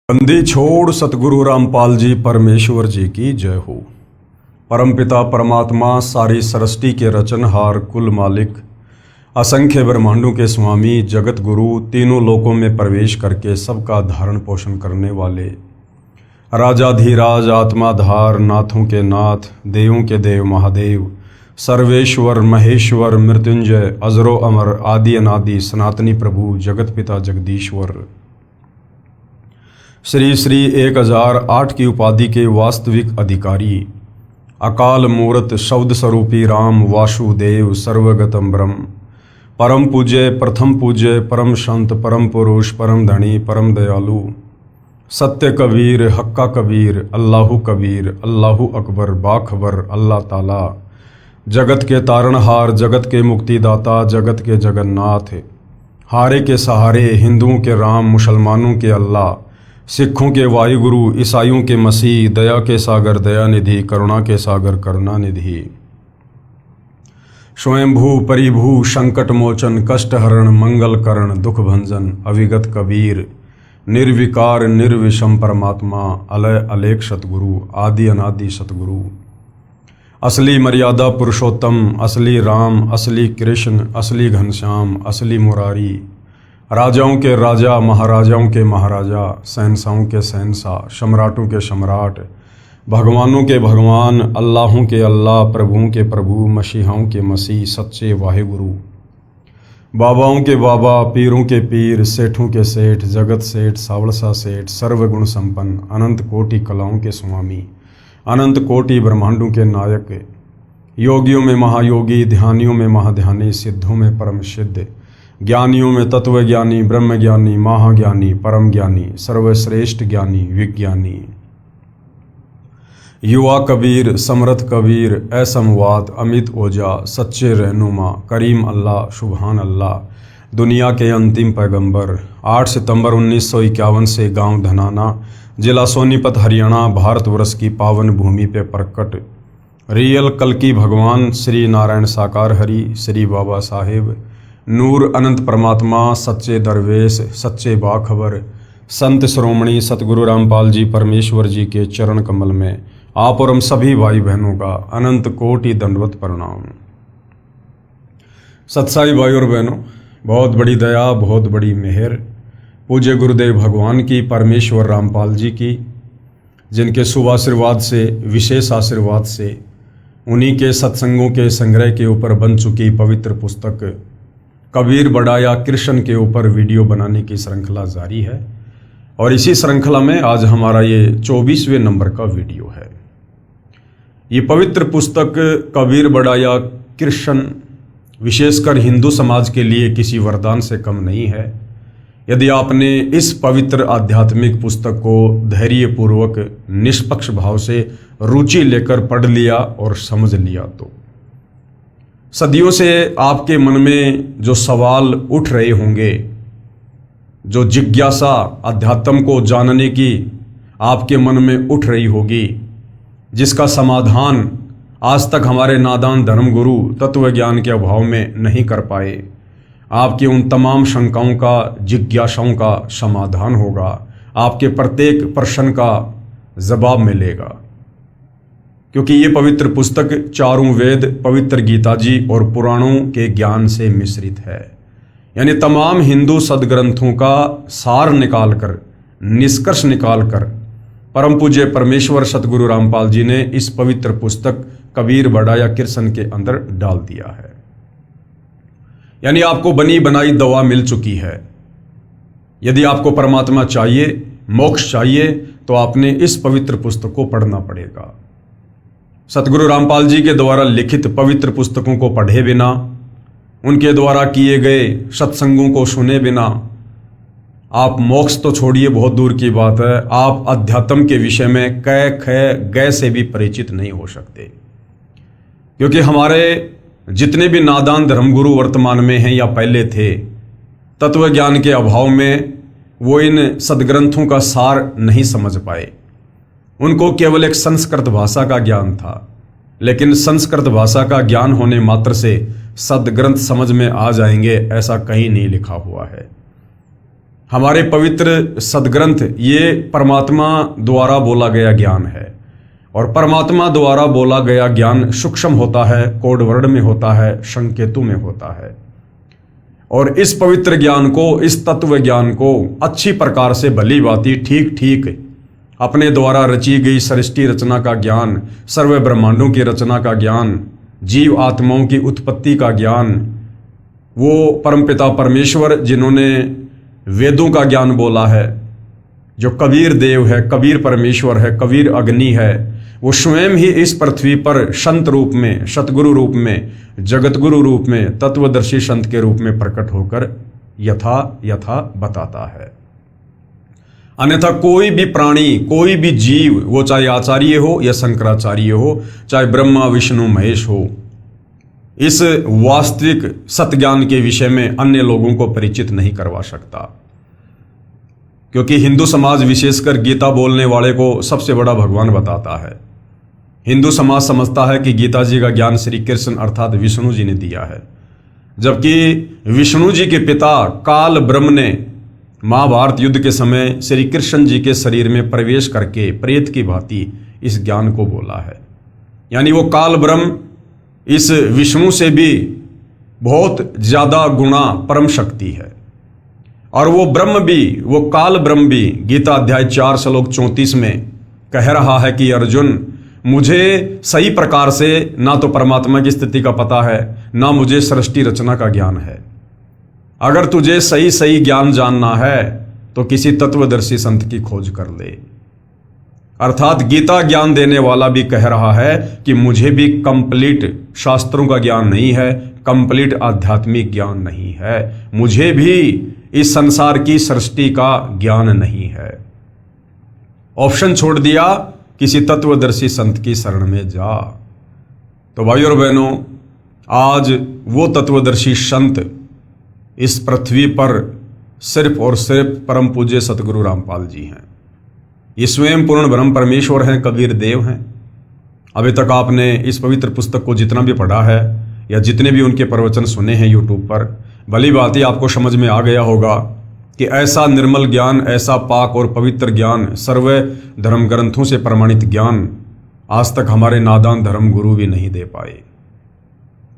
बंदी छोड़ सतगुरु रामपाल जी परमेश्वर जी की जय हो। परमपिता परमात्मा सारी सृष्टि के रचनहार कुल मालिक असंख्य ब्रह्मांडों के स्वामी जगत गुरु तीनों लोकों में प्रवेश करके सबका धारण पोषण करने वाले राजाधीराज आत्माधार नाथों के नाथ देवों के देव महादेव सर्वेश्वर महेश्वर मृत्युंजय अजरो अमर आदि अनादि सनातनी प्रभु जगत पिता जगदीश्वर श्री श्री 1008 की उपाधि के वास्तविक अधिकारी अकाल मूर्त शब्द स्वरूपी राम वासुदेव सर्वगतम ब्रह्म परम पूज्य प्रथम पूज्य परम संत परम पुरुष परम धनी परम दयालु सत्य कबीर हक्का कबीर अल्लाहु अकबर बाखबर अल्लाह ताला जगत के तारणहार जगत के मुक्तिदाता जगत के जगन्नाथ हारे के सहारे हिंदुओं के राम मुसलमानों के अल्लाह सिखों के वायुगुरु ईसाइयों के मसीह दया के सागर दया निधि करुणा के सागर करुणा निधि स्वयंभू परिभू संकट मोचन कष्ट हरण मंगल करण दुख भंजन अविगत कबीर निर्विकार निर्विषम परमात्मा अलय अलेख सतगुरु आदि अनादि सतगुरु असली मर्यादा पुरुषोत्तम असली राम असली कृष्ण असली घनश्याम असली मुरारी राजाओं के राजा महाराजाओं के महाराजा शहंशाहों के शहंशाह सम्राटों के सम्राट भगवानों के भगवान अल्लाहों के अल्लाह प्रभुओं के प्रभु मसीहाओं के मसीह सच्चे वाहेगुरु बाबाओं के बाबा पीरों के पीर सेठों के सेठ जगत सेठ सावड़सा सेठ सर्वगुण संपन्न अनंत कोटि कलाओं के स्वामी अनंत कोटि ब्रह्मांडों के नायक योगियों में महायोगी ध्यानियों में महाध्यानी सिद्धों में परम सिद्ध ज्ञानियों में तत्वज्ञानी ब्रह्मज्ञानी महाज्ञानी परम ज्ञानी सर्वश्रेष्ठ ज्ञानी विज्ञानी युवा कबीर समर्थ कबीर असमवाद अमित ओझा सच्चे रहनुमा करीम अल्लाह सुबहान अल्लाह दुनिया के अंतिम पैगंबर 8 सितंबर 1951 से गांव धनाना जिला सोनीपत हरियाणा भारतवर्ष की पावन भूमि पे प्रकट रियल कल्कि भगवान श्री नारायण साकार हरि श्री बाबा साहेब नूर अनंत परमात्मा सच्चे दरवेश सच्चे बाखबर संत श्रोमणी सतगुरु रामपाल जी परमेश्वर जी के चरण कमल में आप और हम सभी भाई बहनों का अनंत कोटि दंडवत प्रणाम। सत्साई भाई और बहनों, बहुत बड़ी दया बहुत बड़ी मेहर पूज्य गुरुदेव भगवान की परमेश्वर रामपाल जी की, जिनके शुभ आशीर्वाद से विशेष आशीर्वाद से उन्हीं के सत्संगों के संग्रह के ऊपर बन चुकी पवित्र पुस्तक कबीर बढ़ाया कृष्ण के ऊपर वीडियो बनाने की श्रृंखला जारी है और इसी श्रृंखला में आज हमारा ये 24वें नंबर का वीडियो है। ये पवित्र पुस्तक कबीर बढ़ाया कृष्ण विशेषकर हिंदू समाज के लिए किसी वरदान से कम नहीं है। यदि आपने इस पवित्र आध्यात्मिक पुस्तक को धैर्यपूर्वक निष्पक्ष भाव से रुचि लेकर पढ़ लिया और समझ लिया तो सदियों से आपके मन में जो सवाल उठ रहे होंगे, जो जिज्ञासा अध्यात्म को जानने की आपके मन में उठ रही होगी, जिसका समाधान आज तक हमारे नादान धर्मगुरु तत्व ज्ञान के अभाव में नहीं कर पाए, आपकी उन तमाम शंकाओं का जिज्ञासाओं का समाधान होगा, आपके प्रत्येक प्रश्न का जवाब मिलेगा। क्योंकि ये पवित्र पुस्तक चारों वेद पवित्र गीता जी और पुराणों के ज्ञान से मिश्रित है, यानी तमाम हिंदू सदग्रंथों का सार निकालकर निष्कर्ष निकालकर परम पूज्य परमेश्वर सतगुरु रामपाल जी ने इस पवित्र पुस्तक कबीर बढ़ाया कृष्ण के अंदर डाल दिया है। यानी आपको बनी बनाई दवा मिल चुकी है। यदि आपको परमात्मा चाहिए, मोक्ष चाहिए, तो आपने इस पवित्र पुस्तक को पढ़ना पड़ेगा। सतगुरु रामपाल जी के द्वारा लिखित पवित्र पुस्तकों को पढ़े बिना, उनके द्वारा किए गए सत्संगों को सुने बिना आप मोक्ष तो छोड़िए, बहुत दूर की बात है, आप अध्यात्म के विषय में कै ख गै से भी परिचित नहीं हो सकते। क्योंकि हमारे जितने भी नादान धर्मगुरु वर्तमान में हैं या पहले थे, तत्व ज्ञान के अभाव में वो इन सदग्रंथों का सार नहीं समझ पाए। उनको केवल एक संस्कृत भाषा का ज्ञान था, लेकिन संस्कृत भाषा का ज्ञान होने मात्र से सदग्रंथ समझ में आ जाएंगे ऐसा कहीं नहीं लिखा हुआ है। हमारे पवित्र सदग्रंथ ये परमात्मा द्वारा बोला गया ज्ञान है, और परमात्मा द्वारा बोला गया ज्ञान सूक्ष्म होता है, कोड वर्ड में होता है, संकेतु में होता है। और इस पवित्र ज्ञान को, इस तत्व ज्ञान को अच्छी प्रकार से भली भांति ठीक ठीक अपने द्वारा रची गई सृष्टि रचना का ज्ञान, सर्व ब्रह्मांडों की रचना का ज्ञान, जीव आत्माओं की उत्पत्ति का ज्ञान, वो परमपिता परमेश्वर जिन्होंने वेदों का ज्ञान बोला है, जो कबीर देव है, कबीर परमेश्वर है, कबीर अग्नि है, वो स्वयं ही इस पृथ्वी पर संत रूप में, सतगुरु रूप में, जगतगुरु रूप में, तत्वदर्शी संत के रूप में प्रकट होकर यथा बताता है। अन्यथा कोई भी प्राणी, कोई भी जीव, वो चाहे आचार्य हो या शंकराचार्य हो, चाहे ब्रह्मा विष्णु महेश हो, इस वास्तविक सत्य ज्ञान के विषय में अन्य लोगों को परिचित नहीं करवा सकता। क्योंकि हिंदू समाज विशेषकर गीता बोलने वाले को सबसे बड़ा भगवान बताता है। हिंदू समाज समझता है कि गीता जी का ज्ञान श्री कृष्ण अर्थात विष्णु जी ने दिया है, जबकि विष्णु जी के पिता काल ब्रह्म ने महाभारत युद्ध के समय श्री कृष्ण जी के शरीर में प्रवेश करके प्रेत की भांति इस ज्ञान को बोला है। यानी वो काल ब्रह्म इस विष्णु से भी बहुत ज्यादा गुणा परम शक्ति है, और वो ब्रह्म भी, वो काल ब्रह्म भी गीता अध्याय 4 श्लोक 34 में कह रहा है कि अर्जुन, मुझे सही प्रकार से ना तो परमात्मा की स्थिति का पता है, ना मुझे सृष्टि रचना का ज्ञान है। अगर तुझे सही सही ज्ञान जानना है तो किसी तत्वदर्शी संत की खोज कर ले। अर्थात गीता ज्ञान देने वाला भी कह रहा है कि मुझे भी कंप्लीट शास्त्रों का ज्ञान नहीं है, कंप्लीट आध्यात्मिक ज्ञान नहीं है, मुझे भी इस संसार की सृष्टि का ज्ञान नहीं है। ऑप्शन छोड़ दिया, किसी तत्वदर्शी संत की शरण में जा। तो भाइयों और बहनों, आज वो तत्वदर्शी संत इस पृथ्वी पर सिर्फ और सिर्फ परम पूज्य सतगुरु रामपाल जी हैं। ये स्वयं पूर्ण ब्रह्म परमेश्वर हैं, कबीर देव हैं। अभी तक आपने इस पवित्र पुस्तक को जितना भी पढ़ा है या जितने भी उनके प्रवचन सुने हैं यूट्यूब पर, भली भांति आपको समझ में आ गया होगा कि ऐसा निर्मल ज्ञान, ऐसा पाक और पवित्र ज्ञान, सर्व धर्म ग्रंथों से प्रमाणित ज्ञान आज तक हमारे नादान धर्म गुरु भी नहीं दे पाए।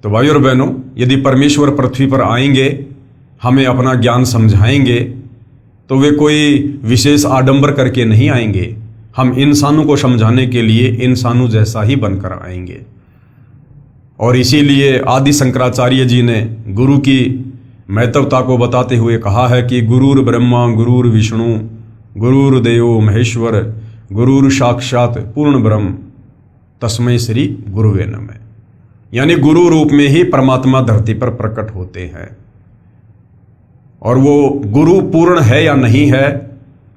तो भाइयों और बहनों, यदि परमेश्वर पृथ्वी पर आएंगे, हमें अपना ज्ञान समझाएंगे, तो वे कोई विशेष आडंबर करके नहीं आएंगे। हम इंसानों को समझाने के लिए इंसानों जैसा ही बनकर आएंगे। और इसीलिए आदि शंकराचार्य जी ने गुरु की महत्वता को बताते हुए कहा है कि गुरुर ब्रह्मा गुरुर विष्णु गुरुर्देवो महेश्वर गुरुर साक्षात पूर्ण ब्रह्म तस्मै श्री गुरुवे नमः। यानी गुरु रूप में ही परमात्मा धरती पर प्रकट होते हैं। और वो गुरु पूर्ण है या नहीं है,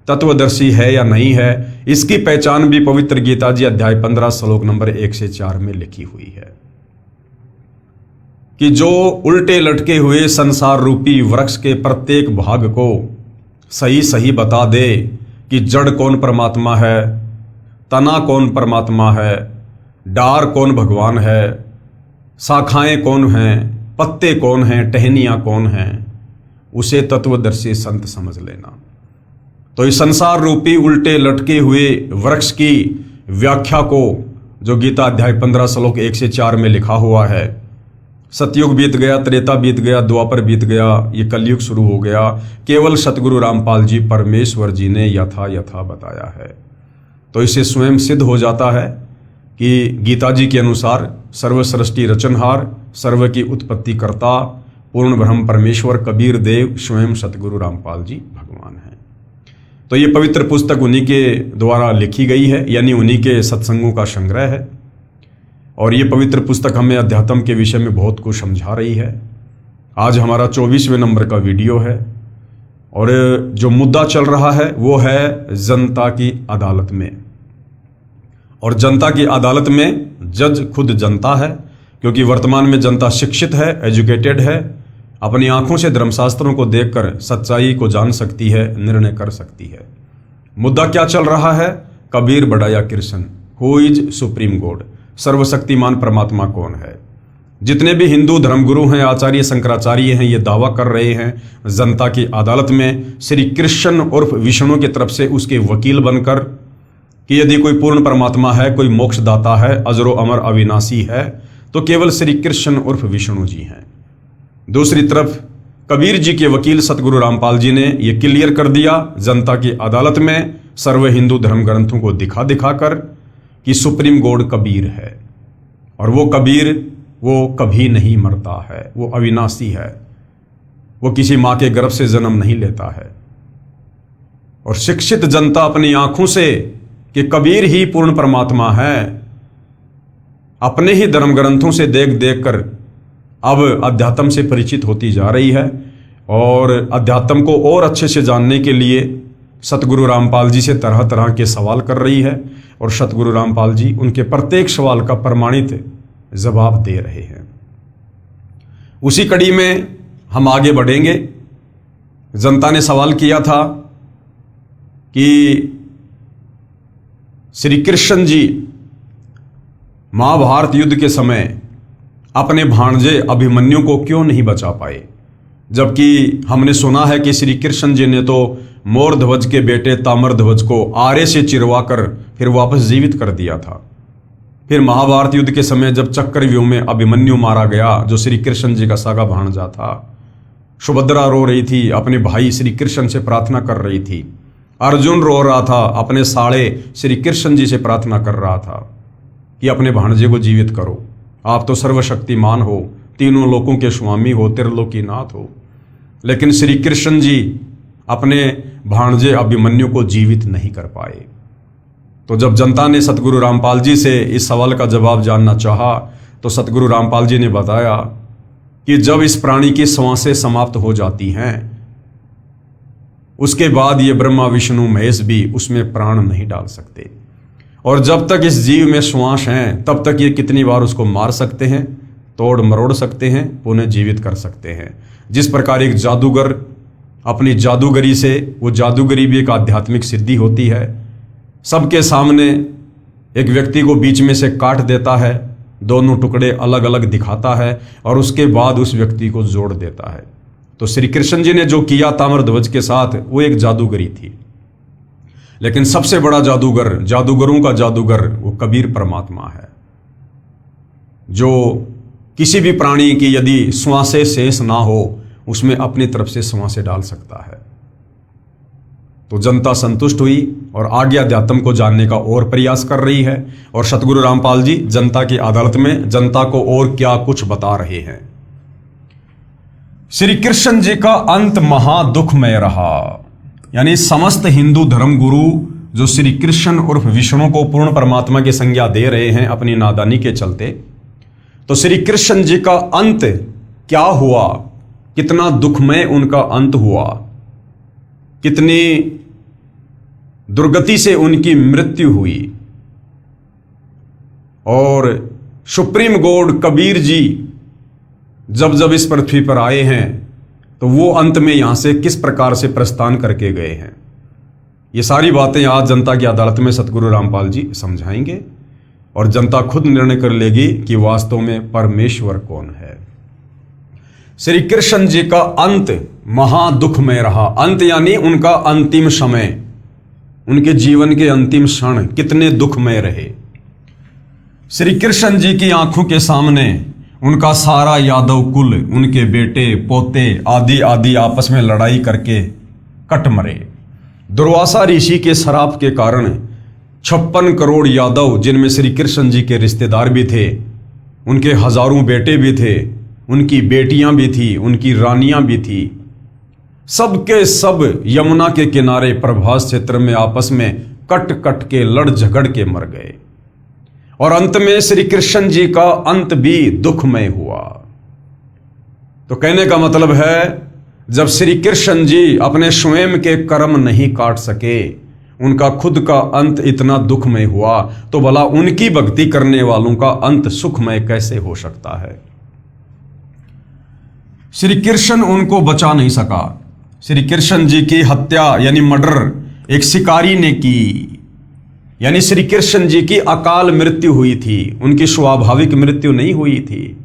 तत्वदर्शी है या नहीं है, इसकी पहचान भी पवित्र गीता जी अध्याय 15 श्लोक नंबर 1 से 4 में लिखी हुई है कि जो उल्टे लटके हुए संसार रूपी वृक्ष के प्रत्येक भाग को सही सही बता दे कि जड़ कौन परमात्मा है, तना कौन परमात्मा है, डार कौन भगवान है, शाखाएं कौन हैं, पत्ते कौन हैं, टहनियां कौन हैं, उसे तत्वदर्शी संत समझ लेना। तो इस संसार रूपी उल्टे लटके हुए वृक्ष की व्याख्या को जो गीता अध्याय 15 श्लोक 1 से 4 में लिखा हुआ है, सतयुग बीत गया, त्रेता बीत गया, द्वापर बीत गया, ये कलयुग शुरू हो गया, केवल सतगुरु रामपाल जी परमेश्वर जी ने यथा बताया है। तो इससे स्वयं सिद्ध हो जाता है कि गीता जी के अनुसार सर्व सृष्टि रचनहार, सर्व की उत्पत्ति करता पूर्ण ब्रह्म परमेश्वर कबीर देव स्वयं सतगुरु रामपाल जी भगवान हैं। तो ये पवित्र पुस्तक उन्हीं के द्वारा लिखी गई है, यानी उन्हीं के सत्संगों का संग्रह है। और ये पवित्र पुस्तक हमें अध्यात्म के विषय में बहुत कुछ समझा रही है। आज हमारा 24वें नंबर का वीडियो है और जो मुद्दा चल रहा है वो है जनता की अदालत में। और जनता की अदालत में जज खुद जनता है, क्योंकि वर्तमान में जनता शिक्षित है, एजुकेटेड है, अपनी आंखों से धर्मशास्त्रों को देखकर सच्चाई को जान सकती है, निर्णय कर सकती है। मुद्दा क्या चल रहा है? कबीर बढ़ाया Krishna, who is supreme God, सर्वशक्तिमान परमात्मा कौन है। जितने भी हिंदू धर्मगुरु हैं, आचार्य शंकराचार्य हैं, ये दावा कर रहे हैं जनता की अदालत में श्री कृष्ण उर्फ विष्णु की तरफ से उसके वकील बनकर कि यदि कोई पूर्ण परमात्मा है, कोई मोक्षदाता है, अजरो अमर अविनाशी है, तो केवल श्री कृष्ण उर्फ विष्णु जी हैं। दूसरी तरफ कबीर जी के वकील सतगुरु रामपाल जी ने यह क्लियर कर दिया जनता की अदालत में सर्व हिंदू धर्म ग्रंथों को दिखा दिखाकर कि सुप्रीम गॉड कबीर है, और वो कबीर वो कभी नहीं मरता है, वो अविनाशी है, वो किसी मां के गर्भ से जन्म नहीं लेता है। और शिक्षित जनता अपनी आंखों से कि कबीर ही पूर्ण परमात्मा है, अपने ही धर्म ग्रंथों से देख देख कर अब अध्यात्म से परिचित होती जा रही है, और अध्यात्म को और अच्छे से जानने के लिए सतगुरु रामपाल जी से तरह तरह के सवाल कर रही है, और सतगुरु रामपाल जी उनके प्रत्येक सवाल का प्रमाणित जवाब दे रहे हैं। उसी कड़ी में हम आगे बढ़ेंगे। जनता ने सवाल किया था कि श्री कृष्ण जी महाभारत युद्ध के समय अपने भांजे अभिमन्यु को क्यों नहीं बचा पाए, जबकि हमने सुना है कि श्री कृष्ण जी ने तो मोरध्वज के बेटे ताम्रध्वज को आरे से चिरवाकर फिर वापस जीवित कर दिया था। फिर महाभारत युद्ध के समय जब चक्रव्यूह में अभिमन्यु मारा गया, जो श्री कृष्ण जी का सगा भांजा था, सुभद्रा रो रही थी, अपने भाई श्री कृष्ण से प्रार्थना कर रही थी, अर्जुन रो रहा था, अपने साले श्री कृष्ण जी से प्रार्थना कर रहा था कि अपने भांजे को जीवित करो, आप तो सर्वशक्तिमान हो, तीनों लोकों के स्वामी हो, त्रिलोकीनाथ हो। लेकिन श्री कृष्ण जी अपने भांजे अभिमन्यु को जीवित नहीं कर पाए। तो जब जनता ने सतगुरु रामपाल जी से इस सवाल का जवाब जानना चाहा, तो सतगुरु रामपाल जी ने बताया कि जब इस प्राणी की श्वासें समाप्त हो जाती हैं, उसके बाद ये ब्रह्मा विष्णु महेश भी उसमें प्राण नहीं डाल सकते, और जब तक इस जीव में श्वास हैं तब तक ये कितनी बार उसको मार सकते हैं, तोड़ मरोड़ सकते हैं, पुनः जीवित कर सकते हैं। जिस प्रकार एक जादूगर अपनी जादूगरी से, वो जादूगरी भी एक आध्यात्मिक सिद्धि होती है, सबके सामने एक व्यक्ति को बीच में से काट देता है, दोनों टुकड़े अलग अलग दिखाता है, और उसके बाद उस व्यक्ति को जोड़ देता है। तो श्री कृष्ण जी ने जो किया ताम्रध्वज के साथ, वो एक जादूगरी थी। लेकिन सबसे बड़ा जादूगर, जादूगरों का जादूगर, वो कबीर परमात्मा है, जो किसी भी प्राणी की यदि श्वासें शेष ना हो, उसमें अपनी तरफ से श्वासें डाल सकता है। तो जनता संतुष्ट हुई और आगे अध्यात्म को जानने का और प्रयास कर रही है, और सतगुरु रामपाल जी जनता की अदालत में जनता को और क्या कुछ बता रहे हैं। श्री कृष्ण जी का अंत महादुखमय रहा, यानी समस्त हिंदू धर्मगुरु जो श्री कृष्ण उर्फ विष्णु को पूर्ण परमात्मा की संज्ञा दे रहे हैं अपनी नादानी के चलते, तो श्री कृष्ण जी का अंत क्या हुआ, कितना दुखमय उनका अंत हुआ, कितनी दुर्गति से उनकी मृत्यु हुई, और सुप्रीम गॉड कबीर जी जब जब इस पृथ्वी पर आए हैं तो वो अंत में यहां से किस प्रकार से प्रस्थान करके गए हैं, ये सारी बातें आज जनता की अदालत में सतगुरु रामपाल जी समझाएंगे, और जनता खुद निर्णय कर लेगी कि वास्तव में परमेश्वर कौन है। श्री कृष्ण जी का अंत महादुखमय रहा। अंत यानी उनका अंतिम समय, उनके जीवन के अंतिम क्षण कितने दुखमय रहे। श्री कृष्ण जी की आंखों के सामने उनका सारा यादव कुल, उनके बेटे पोते आदि आदि आपस में लड़ाई करके कट मरे। दुर्वासा ऋषि के श्राप के कारण 56 करोड़ यादव, जिनमें श्री कृष्ण जी के रिश्तेदार भी थे, उनके हजारों बेटे भी थे, उनकी बेटियां भी थी, उनकी रानियां भी थी, सबके सब यमुना के किनारे प्रभास क्षेत्र में आपस में कट कट के लड़ झगड़ के मर गए, और अंत में श्री कृष्ण जी का अंत भी दुखमय हुआ। तो कहने का मतलब है, जब श्री कृष्ण जी अपने स्वयं के कर्म नहीं काट सके, उनका खुद का अंत इतना दुखमय हुआ, तो भला उनकी भक्ति करने वालों का अंत सुखमय कैसे हो सकता है। श्री कृष्ण उनको बचा नहीं सका। श्री कृष्ण जी की हत्या यानी मर्डर एक शिकारी ने की, यानी श्री कृष्ण जी की अकाल मृत्यु हुई थी, उनकी स्वाभाविक मृत्यु नहीं हुई थी।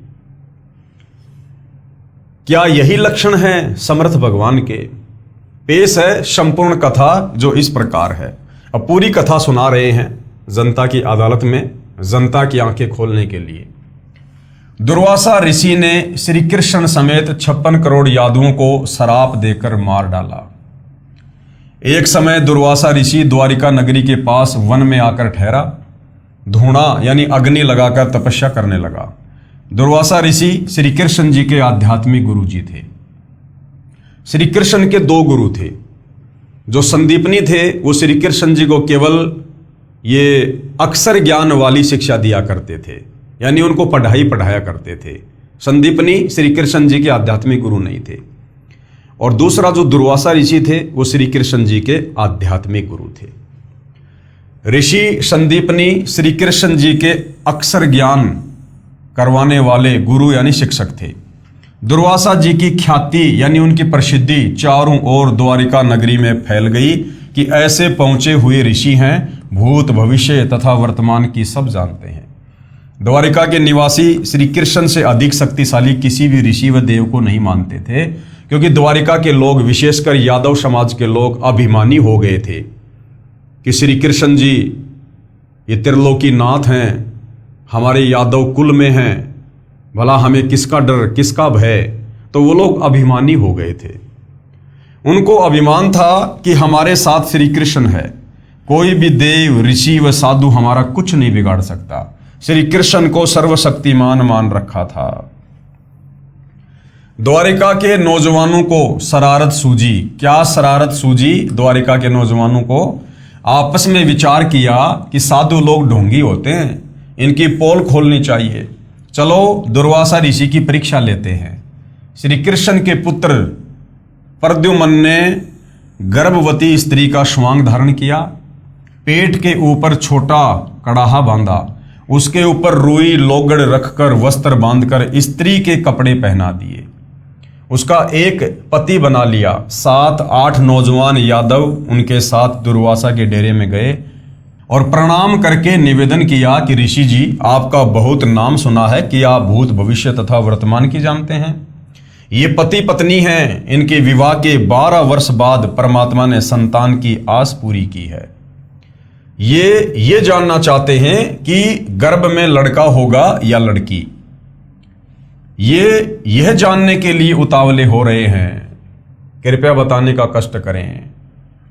क्या यही लक्षण है समर्थ भगवान के? पेश है संपूर्ण कथा जो इस प्रकार है। अब पूरी कथा सुना रहे हैं जनता की अदालत में, जनता की आंखें खोलने के लिए। दुर्वासा ऋषि ने श्री कृष्ण समेत 56 करोड़ यादवों को श्राप देकर मार डाला। एक समय दुर्वासा ऋषि द्वारिका नगरी के पास वन में आकर ठहरा, धूणा यानी अग्नि लगाकर तपस्या करने लगा। दुर्वासा ऋषि श्री कृष्ण जी के आध्यात्मिक गुरु जी थे। श्री कृष्ण के 2 गुरु थे। जो संदीपनी थे वो श्री कृष्ण जी को केवल ये अक्षर ज्ञान वाली शिक्षा दिया करते थे, यानी उनको पढ़ाया करते थे। संदीपनी श्री कृष्ण जी के आध्यात्मिक गुरु नहीं थे। और दूसरा जो दुर्वासा ऋषि थे वो श्री कृष्ण जी के आध्यात्मिक गुरु थे। ऋषि संदीपनी श्री कृष्ण जी के अक्षर ज्ञान करवाने वाले गुरु यानी शिक्षक थे। दुर्वासा जी की ख्याति यानी उनकी प्रसिद्धि चारों ओर द्वारिका नगरी में फैल गई कि ऐसे पहुंचे हुए ऋषि हैं, भूत भविष्य तथा वर्तमान की सब जानते हैं। द्वारिका के निवासी श्री कृष्ण से अधिक शक्तिशाली किसी भी ऋषि व देव को नहीं मानते थे, क्योंकि द्वारिका के लोग, विशेषकर यादव समाज के लोग, अभिमानी हो गए थे कि श्री कृष्ण जी ये त्रिलोकी नाथ हैं, हमारे यादव कुल में हैं, भला हमें किसका डर किसका भय। तो वो लोग अभिमानी हो गए थे। उनको अभिमान था कि हमारे साथ श्री कृष्ण है, कोई भी देव ऋषि व साधु हमारा कुछ नहीं बिगाड़ सकता। श्री कृष्ण को सर्वशक्तिमान मान रखा था। द्वारिका के नौजवानों को शरारत सूझी। क्या शरारत सूझी? द्वारिका के नौजवानों को आपस में विचार किया कि साधु लोग ढोंगी होते हैं, इनकी पोल खोलनी चाहिए। चलो दुर्वासा ऋषि की परीक्षा लेते हैं। श्री कृष्ण के पुत्र प्रद्युम्न ने गर्भवती स्त्री का श्वांग धारण किया, पेट के ऊपर छोटा कड़ाहा बांधा, उसके ऊपर रुई लोगड़ रखकर वस्त्र बांधकर स्त्री के कपड़े पहना दिए, उसका एक पति बना लिया। 7-8 नौजवान यादव उनके साथ दुर्वासा के डेरे में गए और प्रणाम करके निवेदन किया कि ऋषि जी, आपका बहुत नाम सुना है कि आप भूत भविष्य तथा वर्तमान की जानते हैं। ये पति पत्नी हैं, इनके विवाह के 12 वर्ष बाद परमात्मा ने संतान की आस पूरी की है। ये जानना चाहते हैं कि गर्भ में लड़का होगा या लड़की। यह जानने के लिए उतावले हो रहे हैं, कृपया बताने का कष्ट करें।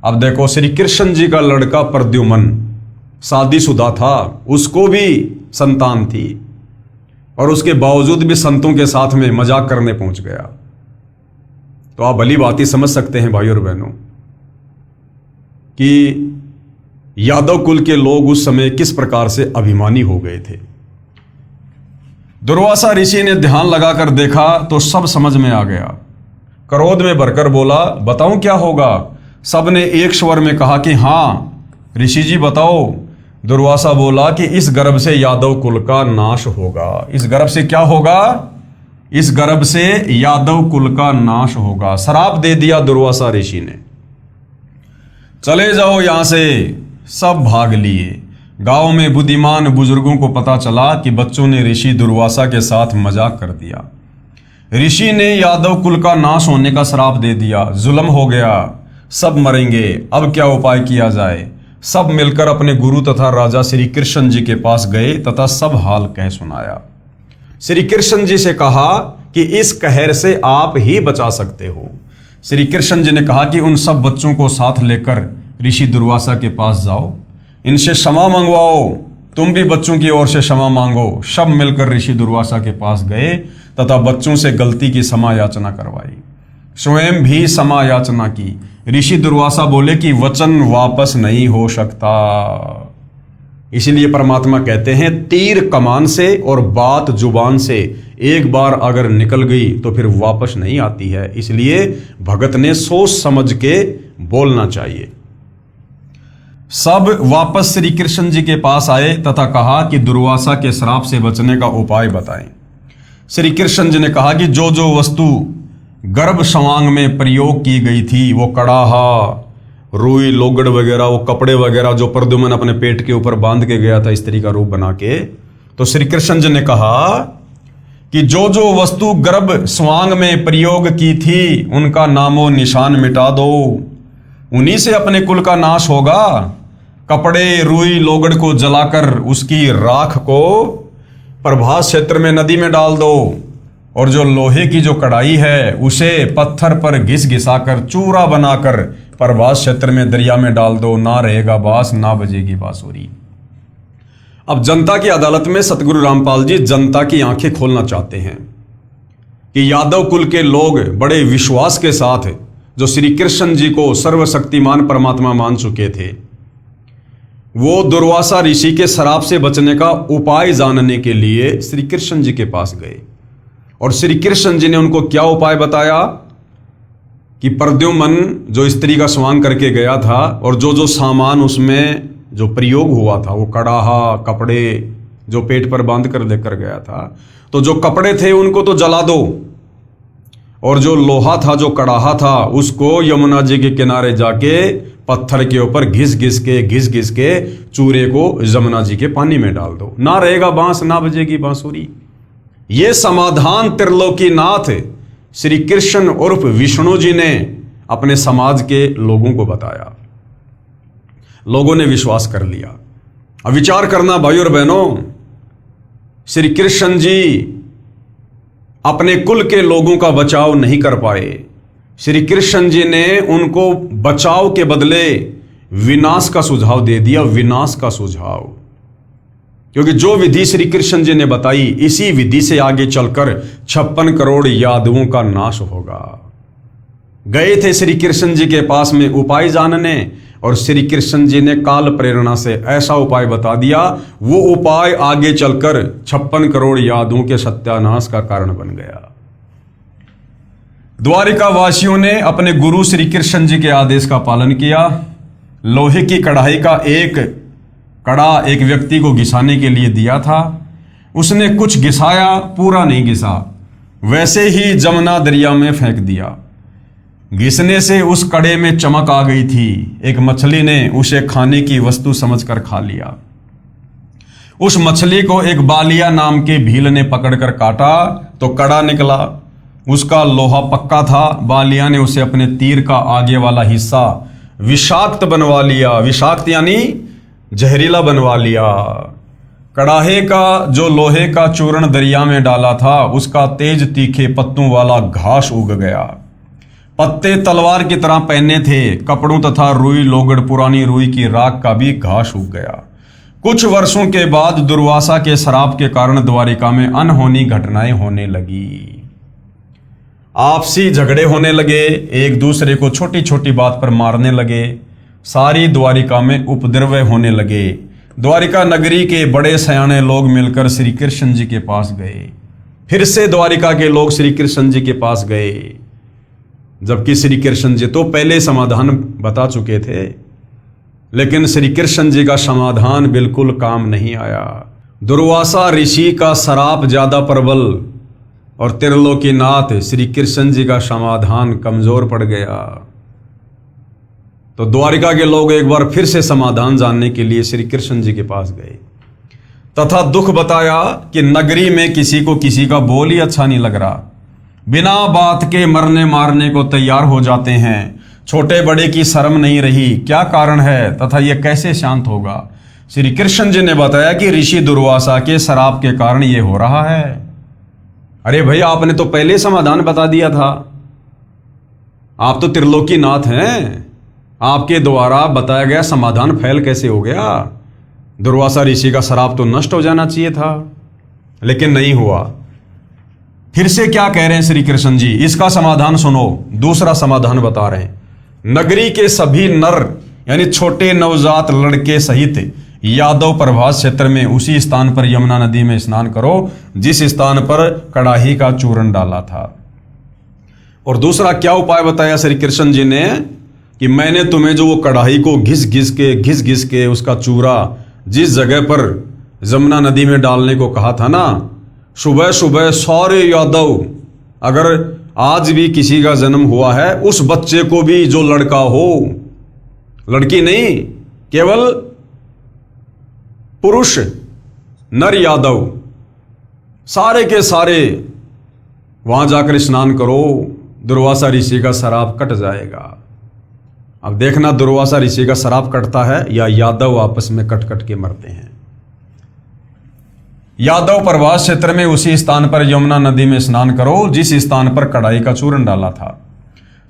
अब देखो, श्री कृष्ण जी का लड़का प्रद्युम्न शादीशुदा था, उसको भी संतान थी, और उसके बावजूद भी संतों के साथ में मजाक करने पहुंच गया। तो आप भली बात ही समझ सकते हैं भाइयों और बहनों कि यादव कुल के लोग उस समय किस प्रकार से अभिमानी हो गए थे। दुर्वासा ऋषि ने ध्यान लगाकर देखा तो सब समझ में आ गया। क्रोध में भरकर बोला, बताऊं क्या होगा? सबने एक स्वर में कहा कि हाँ ऋषि जी बताओ। दुर्वासा बोला कि इस गर्भ से यादव कुल का नाश होगा। इस गर्भ से क्या होगा? इस गर्भ से यादव कुल का नाश होगा। श्राप दे दिया दुर्वासा ऋषि ने। चले जाओ यहां से। सब भाग लिए। गांव में बुद्धिमान बुजुर्गों को पता चला कि बच्चों ने ऋषि दुर्वासा के साथ मजाक कर दिया। ऋषि ने यादव कुल का नाश होने का श्राप दे दिया। जुल्म हो गया, सब मरेंगे। अब क्या उपाय किया जाए? सब मिलकर अपने गुरु तथा राजा श्री कृष्ण जी के पास गए तथा सब हाल कह सुनाया। श्री कृष्ण जी से कहा कि इस कहर से आप ही बचा सकते हो। श्री कृष्ण जी ने कहा कि उन सब बच्चों को साथ लेकर ऋषि दुर्वासा के पास जाओ, इनसे क्षमा मंगवाओ, तुम भी बच्चों की ओर से क्षमा मांगो। सब मिलकर ऋषि दुर्वासा के पास गए तथा बच्चों से गलती की क्षमा याचना करवाई, स्वयं भी क्षमा याचना की। ऋषि दुर्वासा बोले कि वचन वापस नहीं हो सकता। इसीलिए परमात्मा कहते हैं तीर कमान से और बात जुबान से एक बार अगर निकल गई तो फिर वापस नहीं आती है। इसलिए भगत ने सोच समझ के बोलना चाहिए। सब वापस श्री कृष्ण जी के पास आए तथा कहा कि दुर्वासा के श्राप से बचने का उपाय बताएं। श्री कृष्ण जी ने कहा कि जो जो वस्तु गर्भ संवांग में प्रयोग की गई थी, वो कड़ाहा, रुई लोगड़ वगैरह, वो कपड़े वगैरह जो प्रद्युम्न अपने पेट के ऊपर बांध के गया था स्त्री का रूप बना के, तो श्री कृष्ण जी ने कहा कि जो जो वस्तु गर्भ स्वांग में प्रयोग की थी उनका नामो निशान मिटा दो, उन्हीं से अपने कुल का नाश होगा। कपड़े रुई लोगड़ को जलाकर उसकी राख को प्रभास क्षेत्र में नदी में डाल दो, और जो लोहे की जो कढ़ाई है उसे पत्थर पर घिस घिसाकर चूरा बनाकर प्रभास क्षेत्र में दरिया में डाल दो, ना रहेगा बांस ना बजेगी बांसुरी। अब जनता की अदालत में सतगुरु रामपाल जी जनता की आंखें खोलना चाहते हैं कि यादव कुल के लोग बड़े विश्वास के साथ जो श्री कृष्ण जी को सर्वशक्तिमान परमात्मा मान चुके थे, वो दुर्वासा ऋषि के श्राप से बचने का उपाय जानने के लिए श्री कृष्ण जी के पास गए। और श्री कृष्ण जी ने उनको क्या उपाय बताया कि प्रद्युम्न जो स्त्री का स्वांग करके गया था और जो जो सामान उसमें जो प्रयोग हुआ था, वो कड़ाहा कपड़े जो पेट पर बांध कर लेकर गया था, तो जो कपड़े थे उनको तो जला दो, और जो लोहा था जो कड़ाहा था उसको यमुना जी के किनारे जाके पत्थर के ऊपर घिस घिस के चूरे को यमुना जी के पानी में डाल दो, ना रहेगा बांस ना बजेगी बांसुरी। ये समाधान त्रिलोकीनाथ श्री कृष्ण उर्फ विष्णु जी ने अपने समाज के लोगों को बताया। लोगों ने विश्वास कर लिया। अब विचार करना भाई और बहनों, श्री कृष्ण जी अपने कुल के लोगों का बचाव नहीं कर पाए। श्री कृष्ण जी ने उनको बचाव के बदले विनाश का सुझाव दे दिया, विनाश का सुझाव। क्योंकि जो विधि श्री कृष्ण जी ने बताई, इसी विधि से आगे चलकर 56 करोड़ यादवों का नाश होगा। गए थे श्री कृष्ण जी के पास में उपाय जानने, और श्री कृष्ण जी ने काल प्रेरणा से ऐसा उपाय बता दिया, वो उपाय आगे चलकर 56 करोड़ यादवों के सत्यानाश का कारण बन गया। द्वारिका वासियों ने अपने गुरु श्री कृष्ण जी के आदेश का पालन किया। लोहे की कढ़ाई का एक कड़ा एक व्यक्ति को घिसाने के लिए दिया था, उसने कुछ घिसाया, पूरा नहीं घिसा, वैसे ही जमुना दरिया में फेंक दिया। घिसने से उस कड़े में चमक आ गई थी। एक मछली ने उसे खाने की वस्तु समझकर खा लिया। उस मछली को एक बालिया नाम के भील ने पकड़कर काटा तो कड़ा निकला। उसका लोहा पक्का था। बालिया ने उसे अपने तीर का आगे वाला हिस्सा विषाक्त बनवा लिया। विषाक्त यानी जहरीला बनवा लिया। कड़ाहे का जो लोहे का चूर्ण दरिया में डाला था, उसका तेज तीखे पत्तों वाला घास उग गया। पत्ते तलवार की तरह पहने थे। कपड़ों तथा रुई लोगड़ पुरानी रुई की राख का भी घास उग गया। कुछ वर्षों के बाद दुर्वासा के श्राप के कारण द्वारिका में अनहोनी घटनाएं होने लगी। आपसी झगड़े होने लगे, एक दूसरे को छोटी छोटी बात पर मारने लगे। सारी द्वारिका में उपद्रव होने लगे। द्वारिका नगरी के बड़े सयाने लोग मिलकर श्री कृष्ण जी के पास गए। फिर से द्वारिका के लोग श्री कृष्ण जी के पास गए, जबकि श्री कृष्ण जी तो पहले समाधान बता चुके थे, लेकिन श्री कृष्ण जी का समाधान बिल्कुल काम नहीं आया। दुर्वासा ऋषि का श्राप ज्यादा प्रबल और त्रिलोकीनाथ श्री कृष्ण जी का समाधान कमजोर पड़ गया। तो द्वारिका के लोग एक बार फिर से समाधान जानने के लिए श्री कृष्ण जी के पास गए तथा दुख बताया कि नगरी में किसी को किसी का बोल ही अच्छा नहीं लग रहा। बिना बात के मरने मारने को तैयार हो जाते हैं। छोटे बड़े की शर्म नहीं रही। क्या कारण है तथा यह कैसे शांत होगा? श्री कृष्ण जी ने बताया कि ऋषि दुर्वासा के श्राप के कारण यह हो रहा है। अरे भैया, आपने तो पहले समाधान बता दिया था। आप तो त्रिलोकीनाथ हैं, आपके द्वारा बताया गया समाधान फैल कैसे हो गया? दुर्वासा ऋषि का श्राप तो नष्ट हो जाना चाहिए था, लेकिन नहीं हुआ। फिर से क्या कह रहे हैं श्री कृष्ण जी, इसका समाधान सुनो। दूसरा समाधान बता रहे हैं, नगरी के सभी नर यानी छोटे नवजात लड़के सहित यादव प्रभास क्षेत्र में उसी स्थान पर यमुना नदी में स्नान करो जिस स्थान पर कड़ाही का चूर्ण डाला था। और दूसरा क्या उपाय बताया श्री कृष्ण जी ने कि मैंने तुम्हें जो वो कड़ाही को घिस घिस के उसका चूरा जिस जगह पर यमुना नदी में डालने को कहा था ना, सुबह सुबह सारे यादव, अगर आज भी किसी का जन्म हुआ है, उस बच्चे को भी जो लड़का हो, लड़की नहीं, केवल पुरुष नर यादव, सारे के सारे वहां जाकर स्नान करो, दुर्वासा ऋषि का शराब कट जाएगा। अब देखना दुर्वासा ऋषि का शराब कटता है या यादव आपस में कट कट के मरते हैं। यादव प्रभास क्षेत्र में उसी स्थान पर यमुना नदी में स्नान करो जिस स्थान पर कड़ाई का चूर्ण डाला था।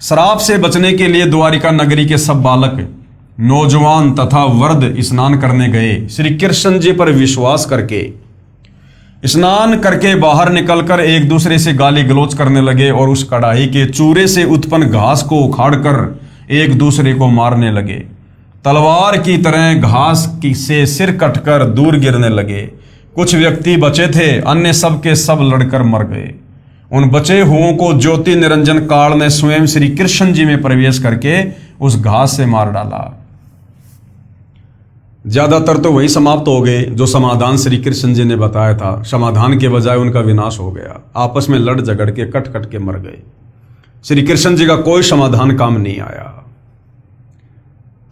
शराब से बचने के लिए द्वारिका नगरी के सब बालक, नौजवान तथा वृद्ध स्नान करने गए। श्री कृष्ण जी पर विश्वास करके स्नान करके बाहर निकलकर एक दूसरे से गाली गलौज करने लगे और उस कड़ाही के चूरे से उत्पन्न घास को उखाड़कर एक दूसरे को मारने लगे। तलवार की तरह घास से सिर कटकर दूर गिरने लगे। कुछ व्यक्ति बचे थे, अन्य सब के सब लड़कर मर गए। उन बचे हुओं को ज्योति निरंजन काल ने स्वयं श्री कृष्ण जी में प्रवेश करके उस घास से मार डाला। ज्यादातर तो वही समाप्त हो गए जो समाधान श्री कृष्ण जी ने बताया था। समाधान के बजाय उनका विनाश हो गया। आपस में लड़ झगड़ के कट कट के मर गए। श्री कृष्ण जी का कोई समाधान काम नहीं आया।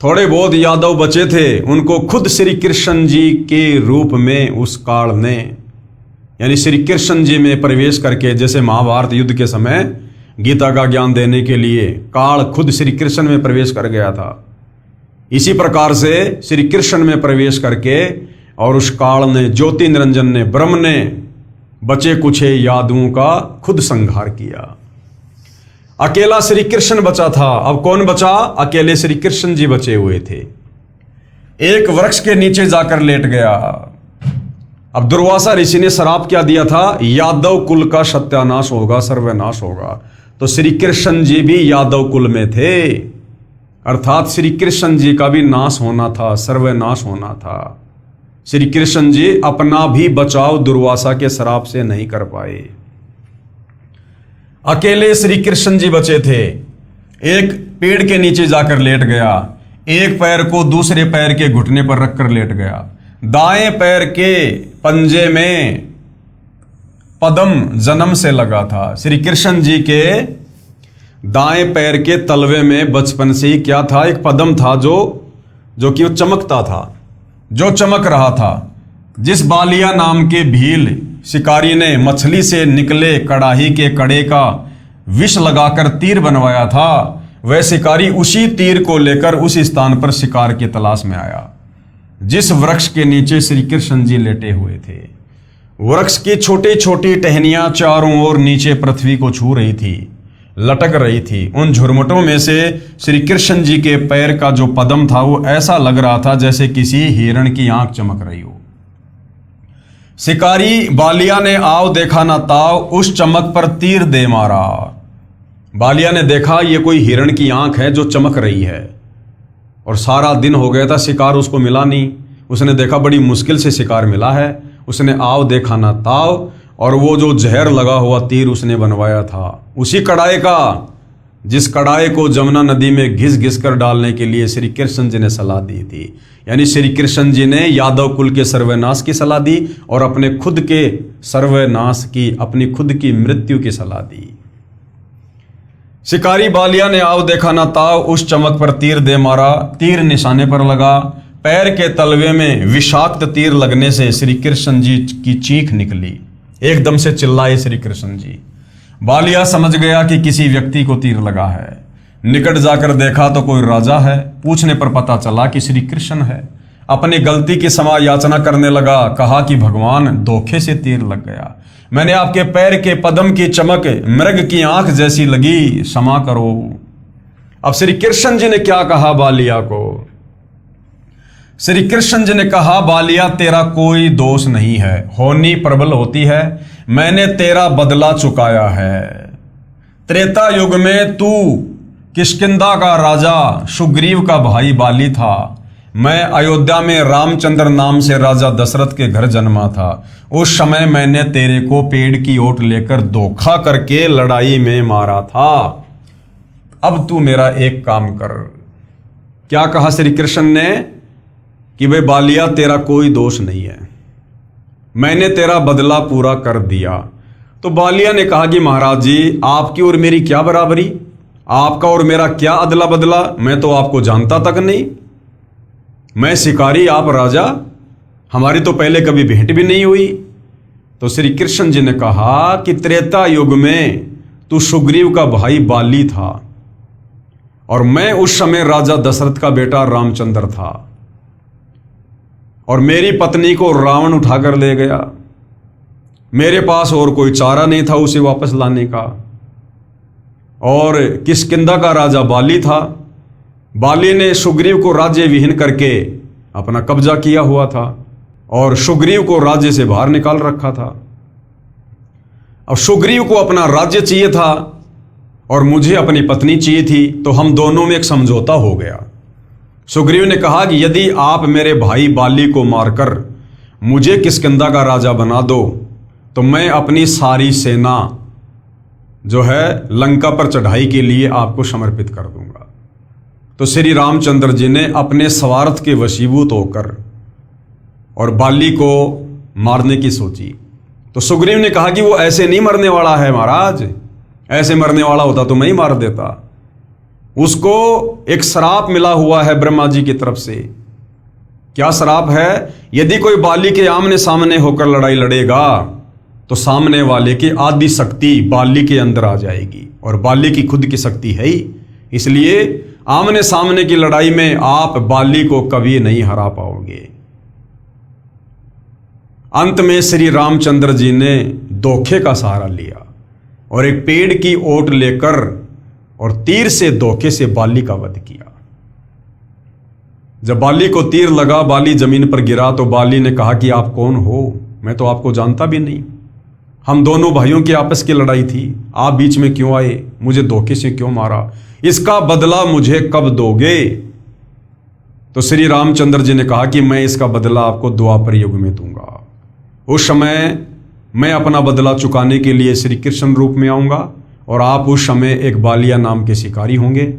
थोड़े बहुत यादव बचे थे, उनको खुद श्री कृष्ण जी के रूप में उस काल ने, यानी श्री कृष्ण जी में प्रवेश करके, जैसे महाभारत युद्ध के समय गीता का ज्ञान देने के लिए काल खुद श्री कृष्ण में प्रवेश कर गया था, इसी प्रकार से श्री कृष्ण में प्रवेश करके और उस काल ने, ज्योति निरंजन ने, ब्रह्म ने बचे कुछे यादवों का खुद संहार किया। अकेला श्री कृष्ण बचा था। अब कौन बचा? अकेले श्री कृष्ण जी बचे हुए थे। एक वृक्ष के नीचे जाकर लेट गया। अब दुर्वासा ऋषि ने श्राप क्या दिया था? यादव कुल का सत्यानाश होगा, सर्वनाश होगा। तो श्री कृष्ण जी भी यादव कुल में थे, अर्थात श्री कृष्ण जी का भी नाश होना था, सर्वनाश होना था। श्री कृष्ण जी अपना भी बचाव दुर्वासा के श्राप से नहीं कर पाए। अकेले श्री कृष्ण जी बचे थे। एक पेड़ के नीचे जाकर लेट गया, एक पैर को दूसरे पैर के घुटने पर रखकर लेट गया। दाएं पैर के पंजे में पद्म जन्म से लगा था। श्री कृष्ण जी के दाएं पैर के तलवे में बचपन से ही क्या था? एक पद्म था जो कि वो चमकता था, जो चमक रहा था। जिस बालिया नाम के भील शिकारी ने मछली से निकले कड़ाही के कड़े का विष लगाकर तीर बनवाया था, वह शिकारी उसी तीर को लेकर उस स्थान पर शिकार की तलाश में आया जिस वृक्ष के नीचे श्री कृष्ण जी लेटे हुए थे। वृक्ष की छोटी छोटी टहनियां चारों ओर नीचे पृथ्वी को छू रही थी, लटक रही थी। उन झुरमुटों में से श्री कृष्ण जी के पैर का जो पद्म था वो ऐसा लग रहा था जैसे किसी हिरण की आंख चमक रही हो। शिकारी बालिया ने आओ देखा ना ताव, उस चमक पर तीर दे मारा। बालिया ने देखा ये कोई हिरण की आंख है जो चमक रही है, और सारा दिन हो गया था, शिकार उसको मिला नहीं। उसने देखा बड़ी मुश्किल से शिकार मिला है। उसने आओ देखा ना ताव, और वो जो जहर लगा हुआ तीर उसने बनवाया था उसी कड़ाई का, जिस कड़ाई को जमुना नदी में घिस घिस कर डालने के लिए श्री कृष्ण जी ने सलाह दी थी। यानी श्री कृष्ण जी ने यादव कुल के सर्वनाश की सलाह दी और अपने खुद के सर्वनाश की, अपनी खुद की मृत्यु की सलाह दी। शिकारी बालिया ने आओ देखा ना ताव, उस चमक पर तीर दे मारा। तीर निशाने पर लगा। पैर के तलवे में विषाक्त तीर लगने से श्री कृष्ण जी की चीख निकली। एकदम से चिल्लाए श्री कृष्ण जी। बालिया समझ गया कि किसी व्यक्ति को तीर लगा है। निकट जाकर देखा तो कोई राजा है। पूछने पर पता चला कि श्री कृष्ण है। अपनी गलती की क्षमा याचना करने लगा। कहा कि भगवान, धोखे से तीर लग गया। मैंने आपके पैर के पद्म की चमक मृग की आंख जैसी लगी, क्षमा करो। अब श्री कृष्ण जी ने क्या कहा बालिया को? श्री कृष्ण जी ने कहा, बालिया तेरा कोई दोष नहीं है, होनी प्रबल होती है। मैंने तेरा बदला चुकाया है। त्रेता युग में तू किष्किंधा का राजा सुग्रीव का भाई बाली था। मैं अयोध्या में रामचंद्र नाम से राजा दशरथ के घर जन्मा था। उस समय मैंने तेरे को पेड़ की ओट लेकर धोखा करके लड़ाई में मारा था। अब तू मेरा एक काम कर। क्या कहा श्री कृष्ण ने? कि भाई बालिया तेरा कोई दोष नहीं है, मैंने तेरा बदला पूरा कर दिया। तो बालिया ने कहा कि महाराज जी, आपकी और मेरी क्या बराबरी, आपका और मेरा क्या अदला बदला, मैं तो आपको जानता तक नहीं। मैं शिकारी, आप राजा, हमारी तो पहले कभी भेंट भी नहीं हुई। तो श्री कृष्ण जी ने कहा कि त्रेता युग में तू सुग्रीव का भाई बाली था और मैं उस समय राजा दशरथ का बेटा रामचंद्र था, और मेरी पत्नी को रावण उठाकर ले गया। मेरे पास और कोई चारा नहीं था उसे वापस लाने का। और किष्किंधा का राजा बाली था। बाली ने सुग्रीव को राज्य विहीन करके अपना कब्जा किया हुआ था और सुग्रीव को राज्य से बाहर निकाल रखा था। अब सुग्रीव को अपना राज्य चाहिए था और मुझे अपनी पत्नी चाहिए थी, तो हम दोनों में एक समझौता हो गया। सुग्रीव ने कहा कि यदि आप मेरे भाई बाली को मारकर मुझे किष्किंधा का राजा बना दो तो मैं अपनी सारी सेना जो है लंका पर चढ़ाई के लिए आपको समर्पित कर दूंगा। तो श्री रामचंद्र जी ने अपने स्वार्थ के वशीभूत होकर और बाली को मारने की सोची। तो सुग्रीव ने कहा कि वो ऐसे नहीं मरने वाला है महाराज, ऐसे मरने वाला होता तो मैं ही मार देता। उसको एक श्राप मिला हुआ है ब्रह्मा जी की तरफ से। क्या श्राप है? यदि कोई बाली के आमने सामने होकर लड़ाई लड़ेगा तो सामने वाले की आदि शक्ति बाली के अंदर आ जाएगी, और बाली की खुद की शक्ति है ही। इसलिए आमने सामने की लड़ाई में आप बाली को कभी नहीं हरा पाओगे। अंत में श्री रामचंद्र जी ने धोखे का सहारा लिया और एक पेड़ की ओट लेकर और तीर से धोखे से बाली का वध किया। जब बाली को तीर लगा, बाली जमीन पर गिरा, तो बाली ने कहा कि आप कौन हो? मैं तो आपको जानता भी नहीं। हम दोनों भाइयों की आपस की लड़ाई थी, आप बीच में क्यों आए? मुझे धोखे से क्यों मारा? इसका बदला मुझे कब दोगे? तो श्री रामचंद्र जी ने कहा कि मैं इसका बदला आपको द्वापर युग में दूंगा। उस समय मैं अपना बदला चुकाने के लिए श्री कृष्ण रूप में आऊंगा और आप उस समय एक बालिया नाम के शिकारी होंगे,